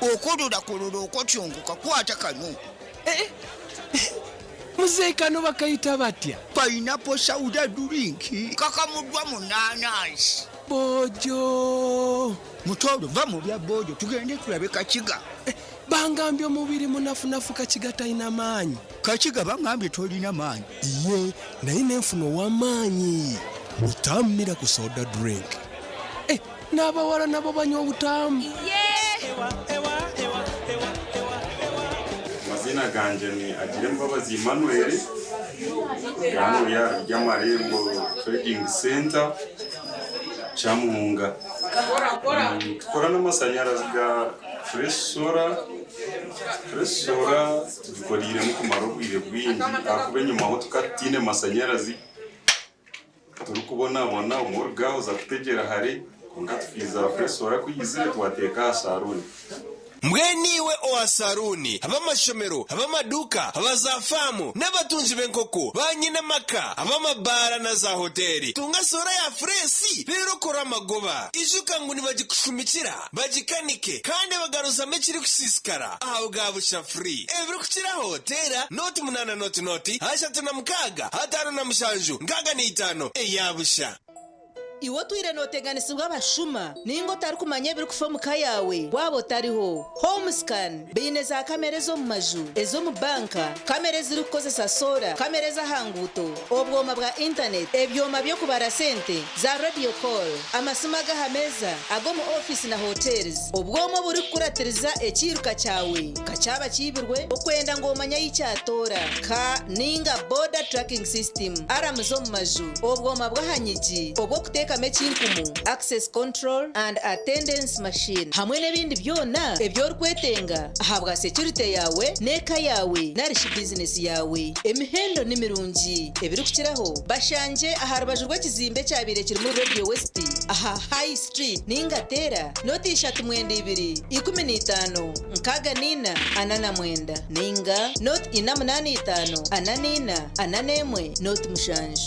okododa kololo okotyongoka kwata kano. Muzee kano bakayita batya? Pineapple soda drink kakamudwa mu nanasi. Bojo. Mutozo va mu bya bojo tugende tulabe Kakiga. Bangambye omubiri munafunafu Kakiga talina maanyi. Kakiga bangambye tolina maanyi. Ye, naye nenfuna ow'amaanyi. Utamira ku soda drink. N'abawala nabo banywa obutamu. Mazina ganje ni Agirembabazi Emmanuel. Gano ya Ryamarembo Trading Center Chamuhunga. Tukora n'amashanyarazi ga fresh solar tukorire mu kumaro bwire bwingi akube nyuma ho tukatine amashanyarazi turi kubona umurga uza kutegera hari ngatufiza fresh solar kuyizire twateka saruni. Mweniwe owa saruni, abamashomero, abamaduka, abazafamu, n'abatunzi b'enkoko, banyina maka, abamabara na za hoteli. Tunga sora ya fresi, rero kora amagoba. Ijuka ngo nibagikushumikira, bagikanike, kandi bagaruza mekiri kusisikara. Aho gabusha free. Ebiri kukira hotera, noti munana noti, hashatu na mkaga, hatano na mshanju, ngaga ni 5, yabusha. Iwo twire noteganisibwa abashuma ningo tari kumanya biri kufa muka yawe wabo tariho home scan bine za kamera zo mu maju ezo mu banka kamera ziri kukozesa sora kamera za hanguto obwoma bwa internet ebyoma byo kubara sente za radio call amasima gahameza ago mu office na hotels obwoma buri kuratiriza ekiruka cyawe kacaba kibirwe okwenda ngo manya y'icyatora ka ninga border tracking system aramuzo mu maju obwoma bwa hanyigi obwo kuteka mechinkumu access control and attendance machine hamwe n'ebindi byona ebyo rukwetenga ahabwa security yawe neka yawe narishi business yawe emihendo nimirungi ebiri kukiraho bashanje aharubajurwa kizimbe cyabire kiri mu Radio West aha High Street ningatera noti 32 15 nkaga nina anana mwenda ninga not 85 ananina ananemwe not mushanju.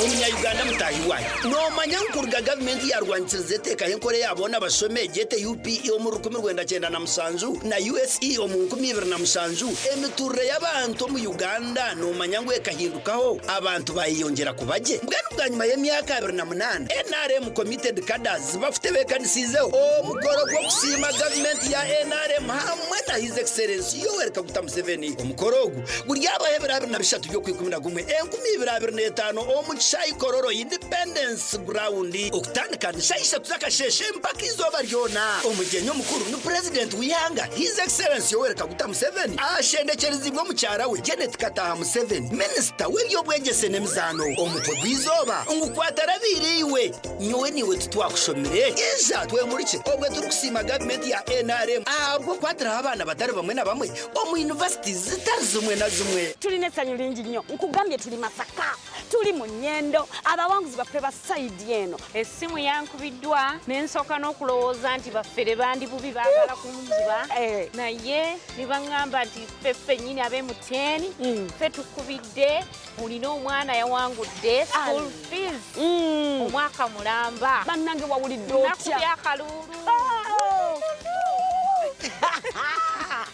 Umunyayuganda mutahiwaye nomanya nkurga government yarwantsirize teka henkore yabona basome gete UP yo mu 1997 na USE yo mu 2007 emiturre y'abantu mu Uganda nomanya ngwe kahindukaho abantu bayiyongera kubaje bwana bwanyuma y'emyaka 2008 NRM committed cadres bafite bekanisizeho omukoro gwo kusima government ya NRM hamwe na his excellency Yoweri Kaguta Museveni omukorogu guryabahebera 2003 yo kwikumira gumwe 2025 omuchayi kororo independence ground okutandika shaisha tuzakasheshe mpaka izoba ryona omugenyo mukuru ni president wihanga his excellency Yoweri Kaguta Museveni ashendekerezibwe mu cyara we Janet Kataha Museveni minister w'ebyobwegese n'emizano omutwe gwizoba ngukwatarabiriwe nyowe niwe tutwakushomire iza twemurike obwe turi kusima government ya NRM abwo kwatara abana batari bamwe na bamwe omu universities zitari zimwe na zimwe tuline sanyu lingi nyo nkugambye tuli Masaka tuli mu Nyendo abawanguzi baffe ba side eno essimu yankubiddwa nensoka n'okulowooza nti baffere bandi bubi baagala kunziba naye nibangamba nti ffeffe nnyini ab'emuteni ffe tukubidde olina omwana yawangudde school fees omwaka mulamba bannange wawulidde otya nakubyakalulu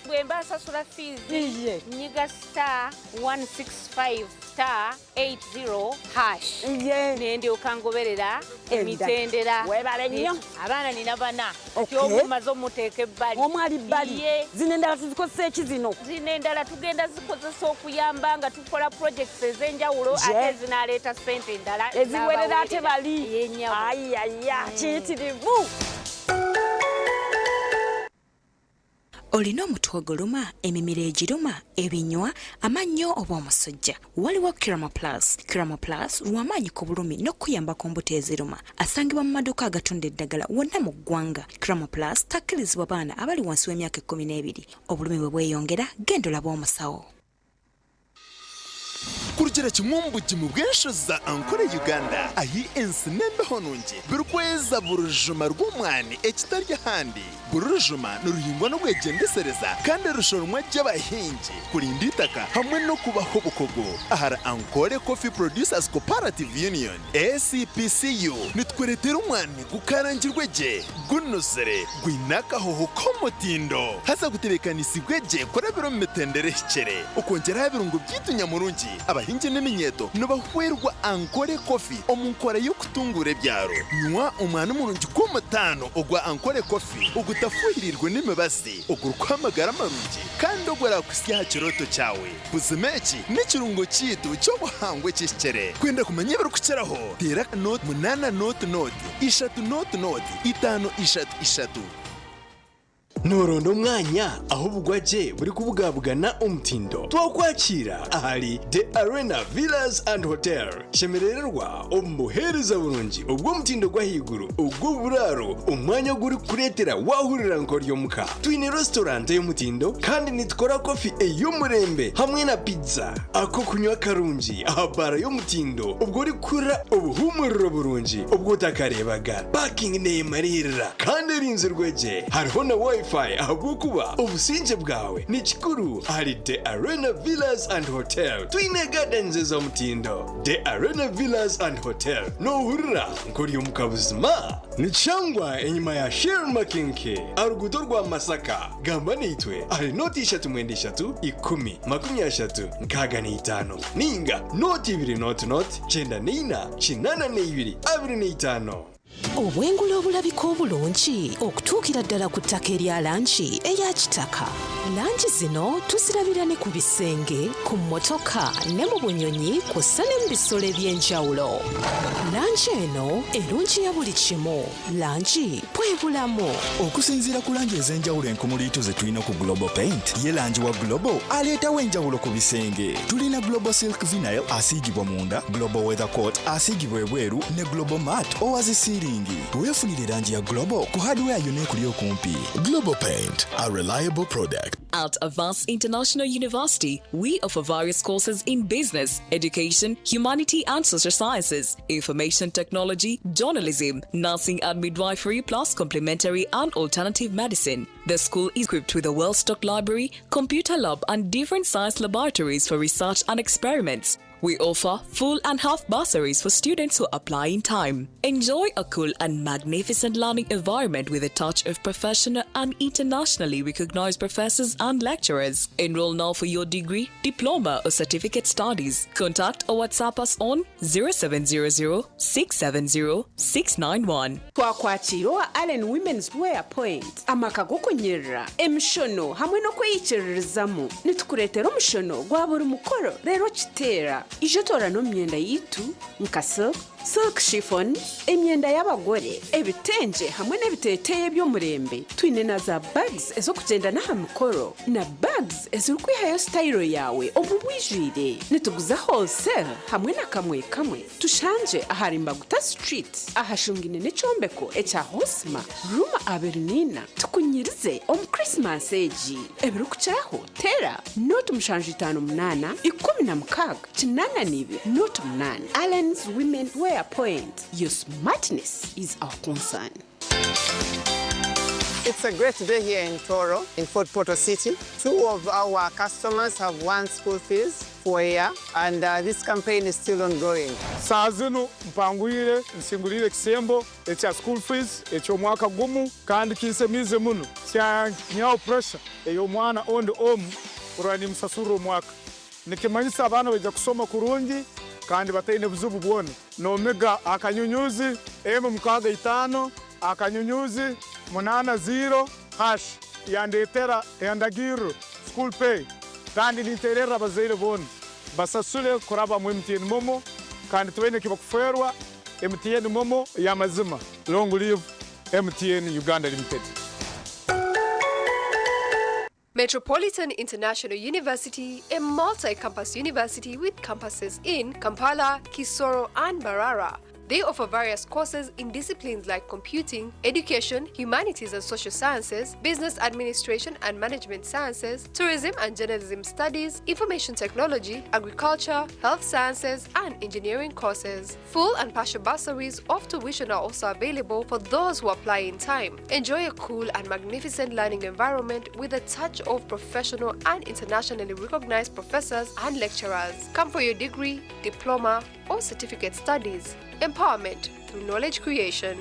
bwemba nsasula fees nyiga *165*80# nendyoka ngoberera emitendera webale nnyo abaana nina bana kyobumaze omuteeka ebbali omwali bbali zino endala tuzikozesa eki zino zino endala tugenda zikozesa okuyamba nga tukola projects ez'enjawulo ate zinaleeta ssente endala eziwerera ate bali ayaya kiyitirivu. Olina omutwe oguluma, emimiro egiruma, ebinywa, amannyo oba omusujja. Waliwo Kiramo Plus. Kiramo Plus lw'amaanyi ku bulumi n'okuyamba ku mbuto eziruma. Asangibwa mu maduuka agatunda eddagala wonna mu ggwanga. Kiramo Plus takkirizibwa baana abali wansi w'emyaka 12. Obulumi bwe bweyongera, genda olabe omusawo. kurugera kimumbuji mu bwenshoza ankore Uganda ahi ensinembe honungi birkweza burujuma rw'umwani ekitarya handi burujuma n'uruhingwa no gwegendesereza kandi rushoromwa ry'abahingi kurinda itaka hamwe no kubaho bukogo ahara Ankore Coffee Producers Cooperative Union ACPCU nitweretera umwani gukarangirwe je gunusere gwinaka hoho komutindo haza gutebekana isigweje kora biro metendere hicere ukongera birungo byitunyamurungi abahingi n'eminyeto no bahwerwa Ankore Coffee omunkora yo kutungure byaro nywa umwana umurungi ko mutano ogwa Ankore Coffee ugutafuhirirwe n'imibasi ogurkwamagara marungi kandi ogora kusya kiroto cyawe buzimeki n'ikirungo cyitu cyo buhangwe cy'ikere kwenda kumenya biro kuceraho tera note 8 note 3 note 5 Norondo mwanya aho bugwaje buri kubugabugana umutindo twakwakira ahari The Arena Villas and Hotel shemerererwa omuhereza burungi ubwo mutindo gwahiguru ubwo buraro umwanya guri kuretera wahurira nkoryo muka twine restaurant y'umutindo kandi nitkora coffee ey'umurembe hamwe na pizza ako kunywa karungi ahabara y'umutindo ubwo uri kura ubuhumuriro burungi ubwo utakarebaga parking nemarira kandi rinzirweje hariho na wifi ahubwo kuba obusinje bwawe ni kikuru hari The Arena Villas and Hotel twine gardens z'omutindo The Arena Villas and Hotel no hurira nkori umukabuzima ni cyangwa enyuma ya Shell Makinke arugudo rwa Masaka gamba nitwe ari noti 3 10 23 nkaga ni 5 ninga noti 2 not 9 8 2 obwengula obulabika obulungi okutuukira ddala ku ttaka erya lanci eya kitaka. Lanci zino tuzirabira ne ku bisenge, ku mmotoka ne mu bunyonyi kw'ossa ne mu bisolo eby'enjawulo. Lanci eno erungi ya buli kimu. Lanci bwe bulamu. Okusinziira ku langi ez'enjawulo enkumuliitu ze tulina ku Global Paint, ye langi wa Global aleetawo enjawulo ku bisenge. Tulina Global Silk Vinyl asiigibwa munda, Global Weather Coat asiigibwa ebweru ne Global Matte owazisiiringi. Weefunire langi ya Global ku hardware yonna ekuli okumpi. Global Paint, a reliable product. At Avance International University, we offer various courses in business, education, humanity and social sciences, information technology, journalism, nursing and midwifery, plus complementary and alternative medicine. The school is equipped with a well-stocked library, computer lab and different science laboratories for research and experiments. We offer full and half bursaries for students who apply in time. Enjoy a cool and magnificent learning environment with a touch of professional and internationally recognized professors and lecturers. Enroll now for your degree, diploma or certificate studies. Contact or WhatsApp us on 0700 670 691. Twakwakirwa Allen Women's Wear Point. Amaka gokunyerera emishono hamwe no kweyikiririzamu. Nitukuretera omushono gwa buri mukoro rero kitera. Ije tora no myenda yitu nkaso silk chiffon emyenda y'abagore ebitenje hamwe n'ebiteeteye by'omurembe twine na za bags ezokugenda n'aha mikoro na bags ezirikwihayo style yawe omubwijwire nituguza wholesale hamwe na kamwe tushanje ahari Mbaguta Street ahashungine n'ecombeko ekya Hosma Ruma Abernina tukunyirize Christmas egi ebirikucyaho tera note 58 16 note 8 Allen's Women Wear Point. Your smartness is our concern. It's a great day here in Toro, in Fort Portal City. 2 of our customers have won school fees for a year, and this campaign is still ongoing. Sazino mpangwire nsingulire kisembo ekya school fees ekyo mwaka gumu kandi kinsemize muno kya nyawo pressure eyo mwana ondi omu urani msasuru mwaka nikimanyisa abana bajja kusoma kurungi kandi bataine buzubu bwona nomega akanyunyuzi M65 akanyunyuzi 80 hash yandetera yandagiro school pay kandi niterera bazaire bona basasule kuraba mu MTN momo kandi twene kibakuferwa MTN momo ya mazima long live MTN Uganda Limited. Metropolitan International University, a multi-campus university with campuses in Kampala, Kisoro and Mbarara. They offer various courses in disciplines like computing, education, humanities and social sciences, business administration and management sciences, tourism and journalism studies, information technology, agriculture, health sciences, and engineering courses. Full and partial bursaries of tuition are also available for those who apply in time. Enjoy a cool and magnificent learning environment with a touch of professional and internationally recognized professors and lecturers. Come for your degree, diploma, or certificate studies. Empowerment through knowledge creation.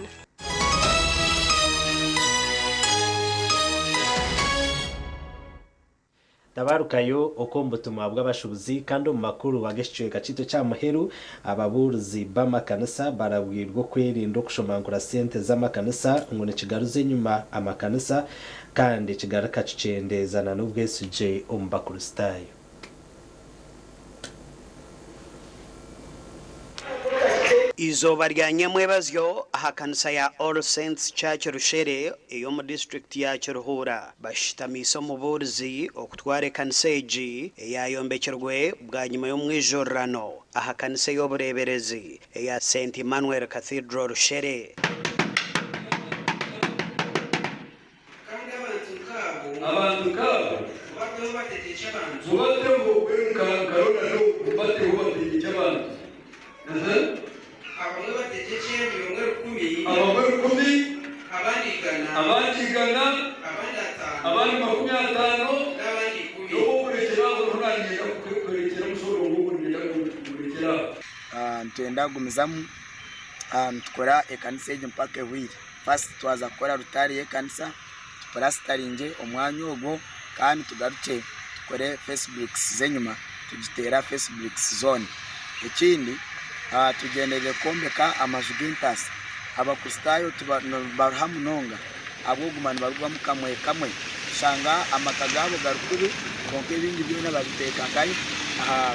Tabarukayo okombutumwa bw'abashubuzi kandi mu makuru wageshwe kachito cha muheru ababuruzi b'amakanisa barabwirwa kwirinda okushomangura sente z'amakanisa ngone kigaruze nyuma amakanisa kandi kigaraka kicendezana n'ubwesuje ombakurustayo. Izoba rya nyamwebazyo aha kanisa ya All Saints Church Rushere iyo mu district ya Kiruhura bashitamisa umuburuzi okutware kanisa eji yayombekerwe bwa nyuma y'umwijorano aha kanisa y'obureberezi ya St Emmanuel Cathedral Rushere. Abantu kabo bategekeje abantu ngo karona no bategekeje abantu abamwe bategekeje abamwe 10 abandi gana abandi 50 n'abandi 10 no kurekera urunaniye kurekera musoro kurekera ntenda gumizamu tukora ekanisa mpaka wiri first twaza kora rutari ekanisa tukora staringe omwanya ogo kandi tugaruke tukore Facebook zenyuma tugitera Facebook zone ikindi tugendere kombeka amajugintas abakustayo tubahamunonga abogumana barugwa kamwe shanga amakagabo garukuru konke bindi byona babiteka kai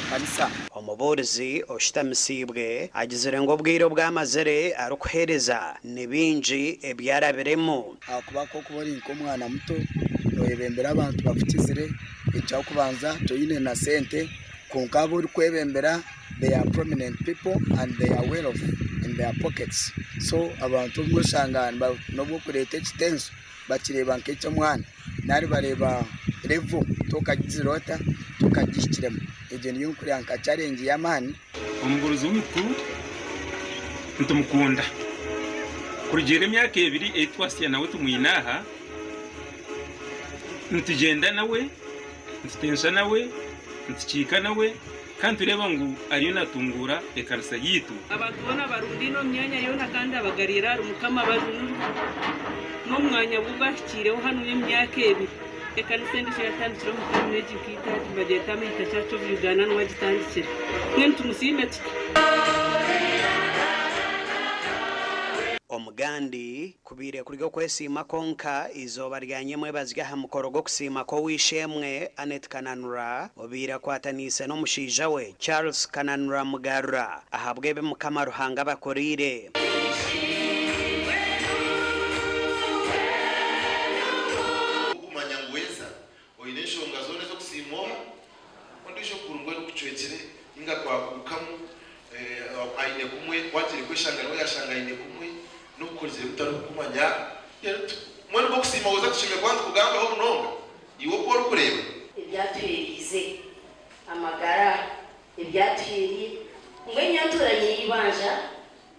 kanisa. Umuburuzi oshitamisibwe agizere ngo bwiro bw'amazere arukuhereza nebinji ebyarabiremo akubako kubona inkomwana muto noyebembera abantu bafukizire icyo kubanza toyine na sente konkabo rukwebembera. They are prominent people and they are well off in their pockets. So abantu mushangana nobwo kurete kitenso bakireba nkecho mwana nari bareba level tokagizirota tokagishikiremo eje niyo kuri anka challenge yamani umuguruzi w'umukuru ntumukunda kurigera imyaka 2 etwasiya nawe tumwinaha ntugenda nawe ntitensa nawe ntikika nawe kandi ureba ngo ariyo natungura ekarisa yitu abantu bona barundi no myanya yona kandi abagarira umukama bazunu no mwanya bubashyireho hano y'imyaka 2 ekarisa ndishe yatandikira mu community kita bageta mita cyacu Uganda no wagitandikira mwe tumusime omugandi kubire kurigo kwesima konka izoba ryanyemwe bazgaha mukorogo kusima ko wishemwe Anet Kananura obira kwatanise no mushija we Charles Kananura Mugarura ahabwebe mukama ruhanga bakorire kumanya ngweza oyinesho ngazone zo kusimoha ondisho kurungwe kuchwetire inga kwa kukamu aine kumwe kwatire kweshanga no yashanga aine kumwe nukoze mutaro kumanya mwana bwo kusima woza tushime kwanza kugamba ho munonga iwo ko rukureba ibyatwirize amagara ibyatwiri ngwe nyaturanye yibanja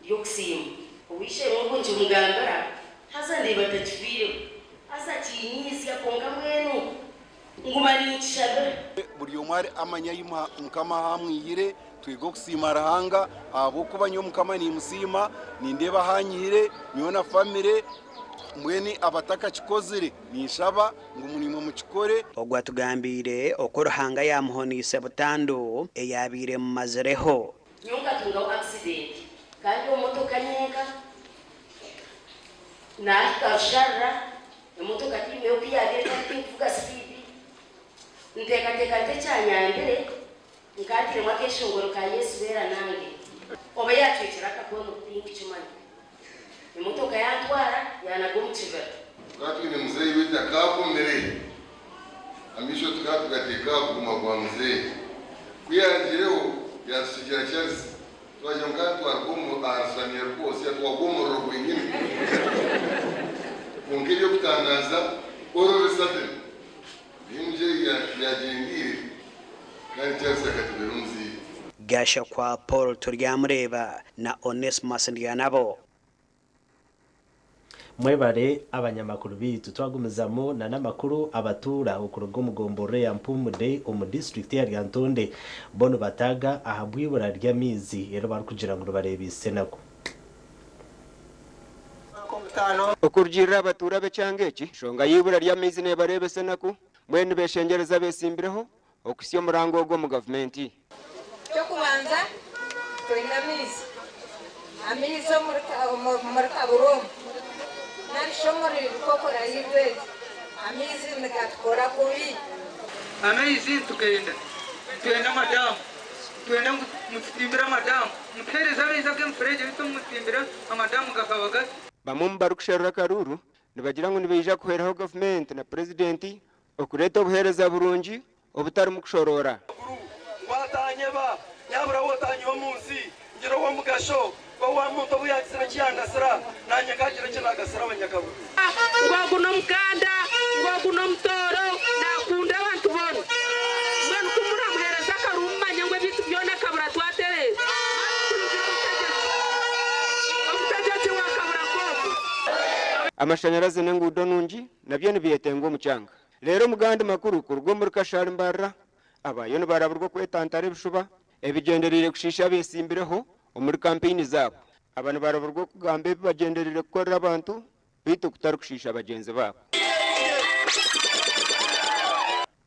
yo kusima uwishe ngo nje mugambara hazande batakifire azakinyizi yakonga mwenu ngumari nshabe buri omwari amanya yima mukama hamwiyire twigo kusima rahanga abo kubanyo mukama ni musima nindeba hanyire nyona family mweni abataka chikozire nishaba ngo munimo mukikore ogwatugambire okorohanga yamuhonise butando eyabire mu mazereho nyonga tunga accident kandi omotoka nyenga na kashara omotoka timwe okiyade kuvuga speed ndeka cyanyambere ngakire mwakeshongoro ka Yesu bera nange oba yatwikira akakono pingi chimani imotoka yatwara yanagomchiva ngati ni mzee wita kapo mbere amisho tukatugateka kuma kwa mzee kuyanjireo yasijira Chelsea twajanga twagumu arsania rwose twagumu rwingine mungibyo kutangaza oro resate bimje ya jengiri kandi cyase katiberunzi gasha kwa Paul Turyamureba na Onesmus Ndiyanabo. Mwebare abanyamakuru bitu twagumizamo na namakuru abatura ukurugo mugombore ya Mpumude mu district ya Ryantonde bono bataga ahabwibura ry'amizi rero bari kugira ngo barebise nako okurjira abatura becangeki shonga yibura ry'amizi ne barebese nako mwene beshengereza besimbireho okusyo murango gwo mu government cyo kubanza twinamizi amizo muri kaburumu nashomore kokora yibwe amizi mekatkora kubi amizi tugenda madamu twenda mutimbira madamu mutereza beza ke mfereje bito mutimbira amadamu gakabaga bamwe barukushera karuru nibagira ngo nibeja kuheraho government na president okureta obuhereza burungi obutari mu kushorora watanye ba yabura wotanye wo munsi ngiro wo mugasho wa muntu buyakisira kiyangasira nanye kagire kinagasira abanyakabu ngwaguno mukanda ngwaguno mtoro nakunda abantu bona mbona kumura muhereza karumma nyangwe bitu byona kabura twatereza amashanyarazi n'engudo nungi nabyo nibiyetengo mucanga rero muganda makuru kurwo muri kashari mbarra abayo nibaraburwa kwetantara ebishuba ebigenderire kushisha besimbireho muri campaign zabo abantu baraburwa kugambe bagenderire gukorera abantu bito kutarukushisha abagenzi babo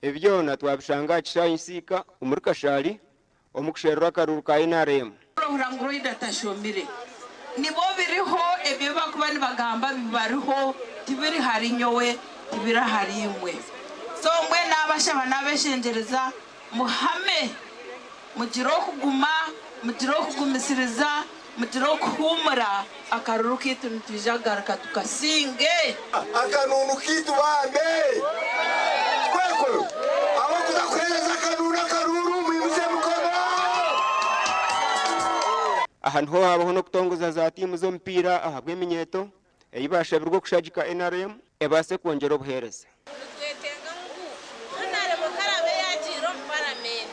ebyo natwabishanga kishayisika muri kashari omukusherwa karuru ka NRM uranguro idatashomire nibo biriho ebyo bakuba nibagamba bibariho tibiri hari nyowe tibira hari imwe so mwe nabashaba nabeshengereza muhame mugiro kuguma mugiro kugumisiriza mugiro kuhumura akaruru kitu nitujagaruka tukasinge akanunu kitu bambe kweko abakuza kuhereza akaruru mwibuze mukono ahantu ho habaho no kutongoza za timu zo mpira ahabwe minyeto eyibasha birwo kushagika NRM ebase kongera obuhereza twetenga ngu hanare mukarabe yagiro parliament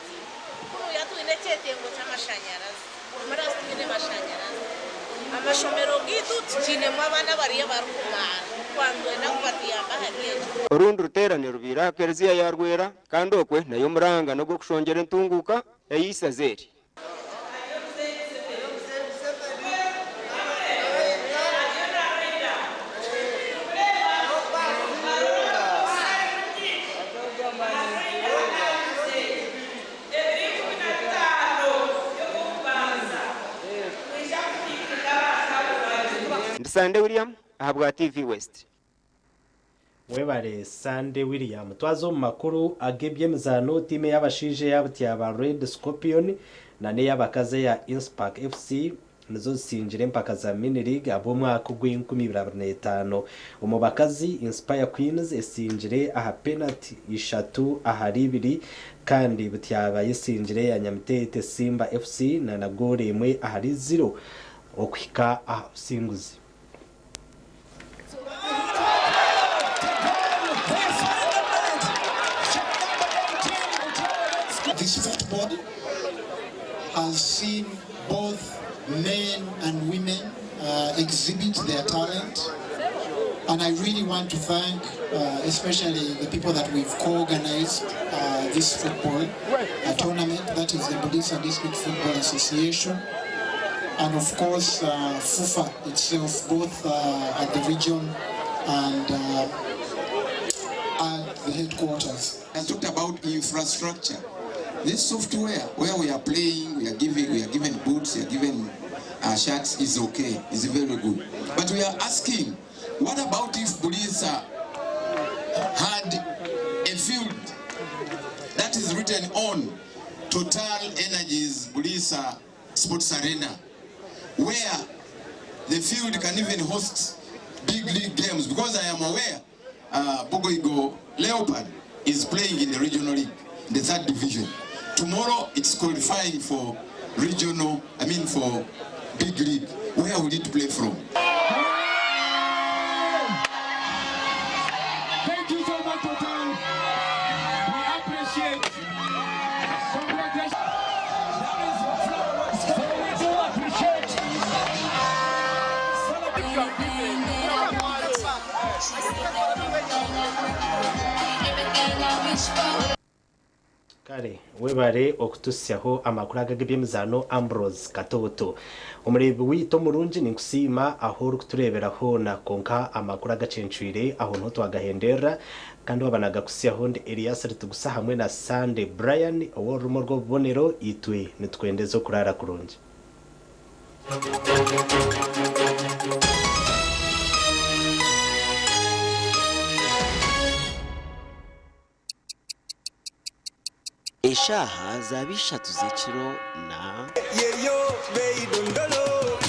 kuru yatwine cyetengo cy'amashanyarazi maraso nyine mashanyarazi amashomero gitu tukine mu abana bariye barukumana kwandwe na kubatia bahariye urundi ruterane rubira kereziya ya Rwera kandi okwe nayo muranga no gushongera entunguka eyisazeri Sande William ahabwa TV West. Webare Sande William twazo mu makuru agebye mzano time y'abashije yabutiya ba Red Scorpion na ne y'abakaze ya Inspark FC nizo sinjire mpaka za mini league abo mwaka gw'inkumibirabnetano umubakazi Inspire Queens esinjire aha penalty 3 ahari 2 kandi butiya yisinjire ya Nyamitete Simba FC na nagore imwe ahari 0 okwika singuzi This football has seen both men and women exhibit their talent, and I really want to thank especially the people that we've co-organized this football tournament, that is the Bulisa District Football Association, and of course FUFA itself, both at the region and at the headquarters. I talked about infrastructure. This software where we are playing, we are given boots, we are given shirts is okay, is very good. But we are asking, what about if Bulisa had a field that is written on Total Energies Bulisa Sports Arena, where the field can even host big league games? Because I am aware Bogoigo Leopard is playing in the regional league, the 3rd division. Tomorrow it's qualifying for regional, for big league, where would it play from? Thank you so much for time. We appreciate. Congratulations. So we do appreciate. Kare webare okutusyaho amakuru agagebyemizano Ambrose Katoto umurebi wito murungi ninkusima aho rukutureberaho na konka amakuru agacencwire aho nto twagahendera kandi wabanaga kusyaho ndi Elias Rutugusa hamwe na Sande Brian owo rumo rwo bonero itwe nitwendezo kurara kurungi. Eshaha zabishatu zechiro na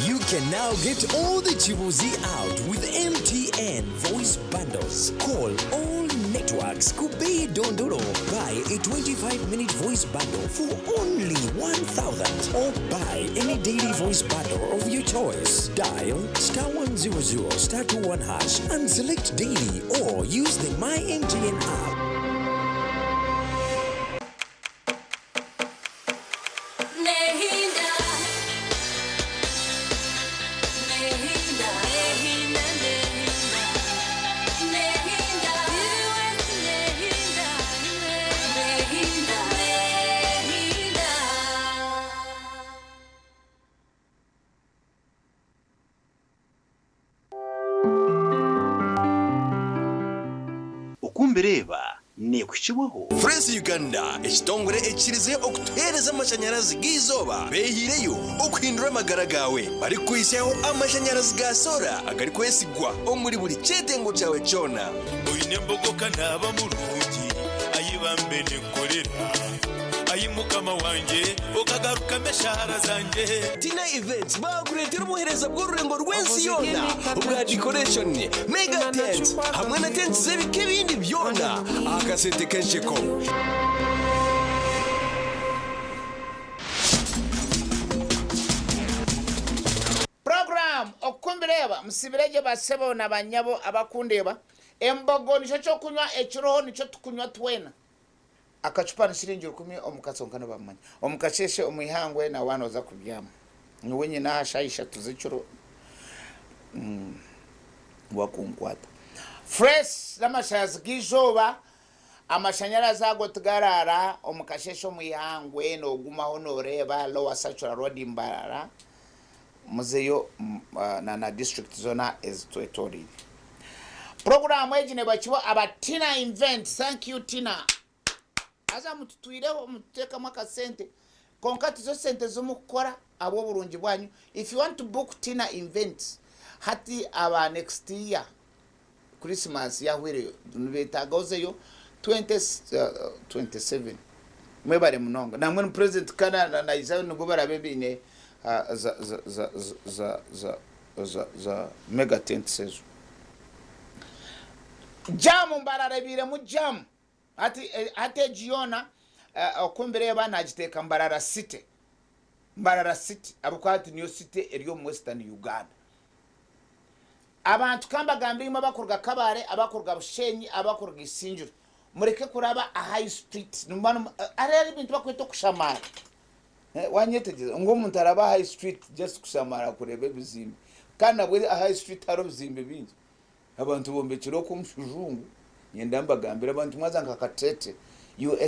You can now get all the Chibuzi out with MTN voice bundles. Call all networks Kubei Dondoro. Buy a 25-minute voice bundle for only 1,000 or buy any daily voice bundle of your choice. Dial *100 *21# and select daily or use the My MTN app. Ukumbereba ne kukibaho France Uganda ekitongore ekirize okutereza amashanyarazi gizoba behireyo okuhindura amagara gawe bari kwisaho amashanyarazi ga sola agari kwesigwa omuri buri cyetengo cyawe cyona oyine mbogoka naba murugi ayibambe nekorera ayimukama wanje okagaruka meshara zanje Tina Events bakuretera umuhereza bw'ururengo rwensi yona ubwa decoration mega tent hamwe na tent zebike bindi byona akasente kensheko program okumbireba musibireje basebo na banyabo abakundeba embogo nico cyo kunywa ekiroho nico tukunywa twena akacupa nishiringi 10 omukasonka nabamanya omukasheshe omwihangwe na wanoza kubyama niwenye na shayisha tuzicuro wakunkwata fresh n'amashanyarazi gizoba amashanyarazi ago tugarara omukasheshe omwihangwe no gumaho noreba lower satural road imbarara muzeyo na district zona ezitwetori program ejine bachiwa abatina invent. Thank you Tina. Aza mututuireho muteka mwaka sente konkati zo sente zo mukora abo burungi bwanyu. If you want to book Tina events hati aba next year Christmas ya hwere nubetagaozeyo 27 mwebare munonga na mwe president kana na izayo ngobara bebine za mega tent sezo jamu mbararebire mu jamu ate jiona okumbere bana agiteka mbarara city abukwati niyo city eriyo mu Western Uganda abantu kamba gambirimo bakorga kabare abakorga bushenyi abakorga isinjuro mureke kuraba a high street numbano arari bintu bakwete kushamara wanyetegeza ngo umuntu araba high street just kushamara kurebe bizimbe kana bwe a high street haro bizimbe bingi abantu bombekiro ku mshujungu yenda mbagambira abantu mwaza nkakatete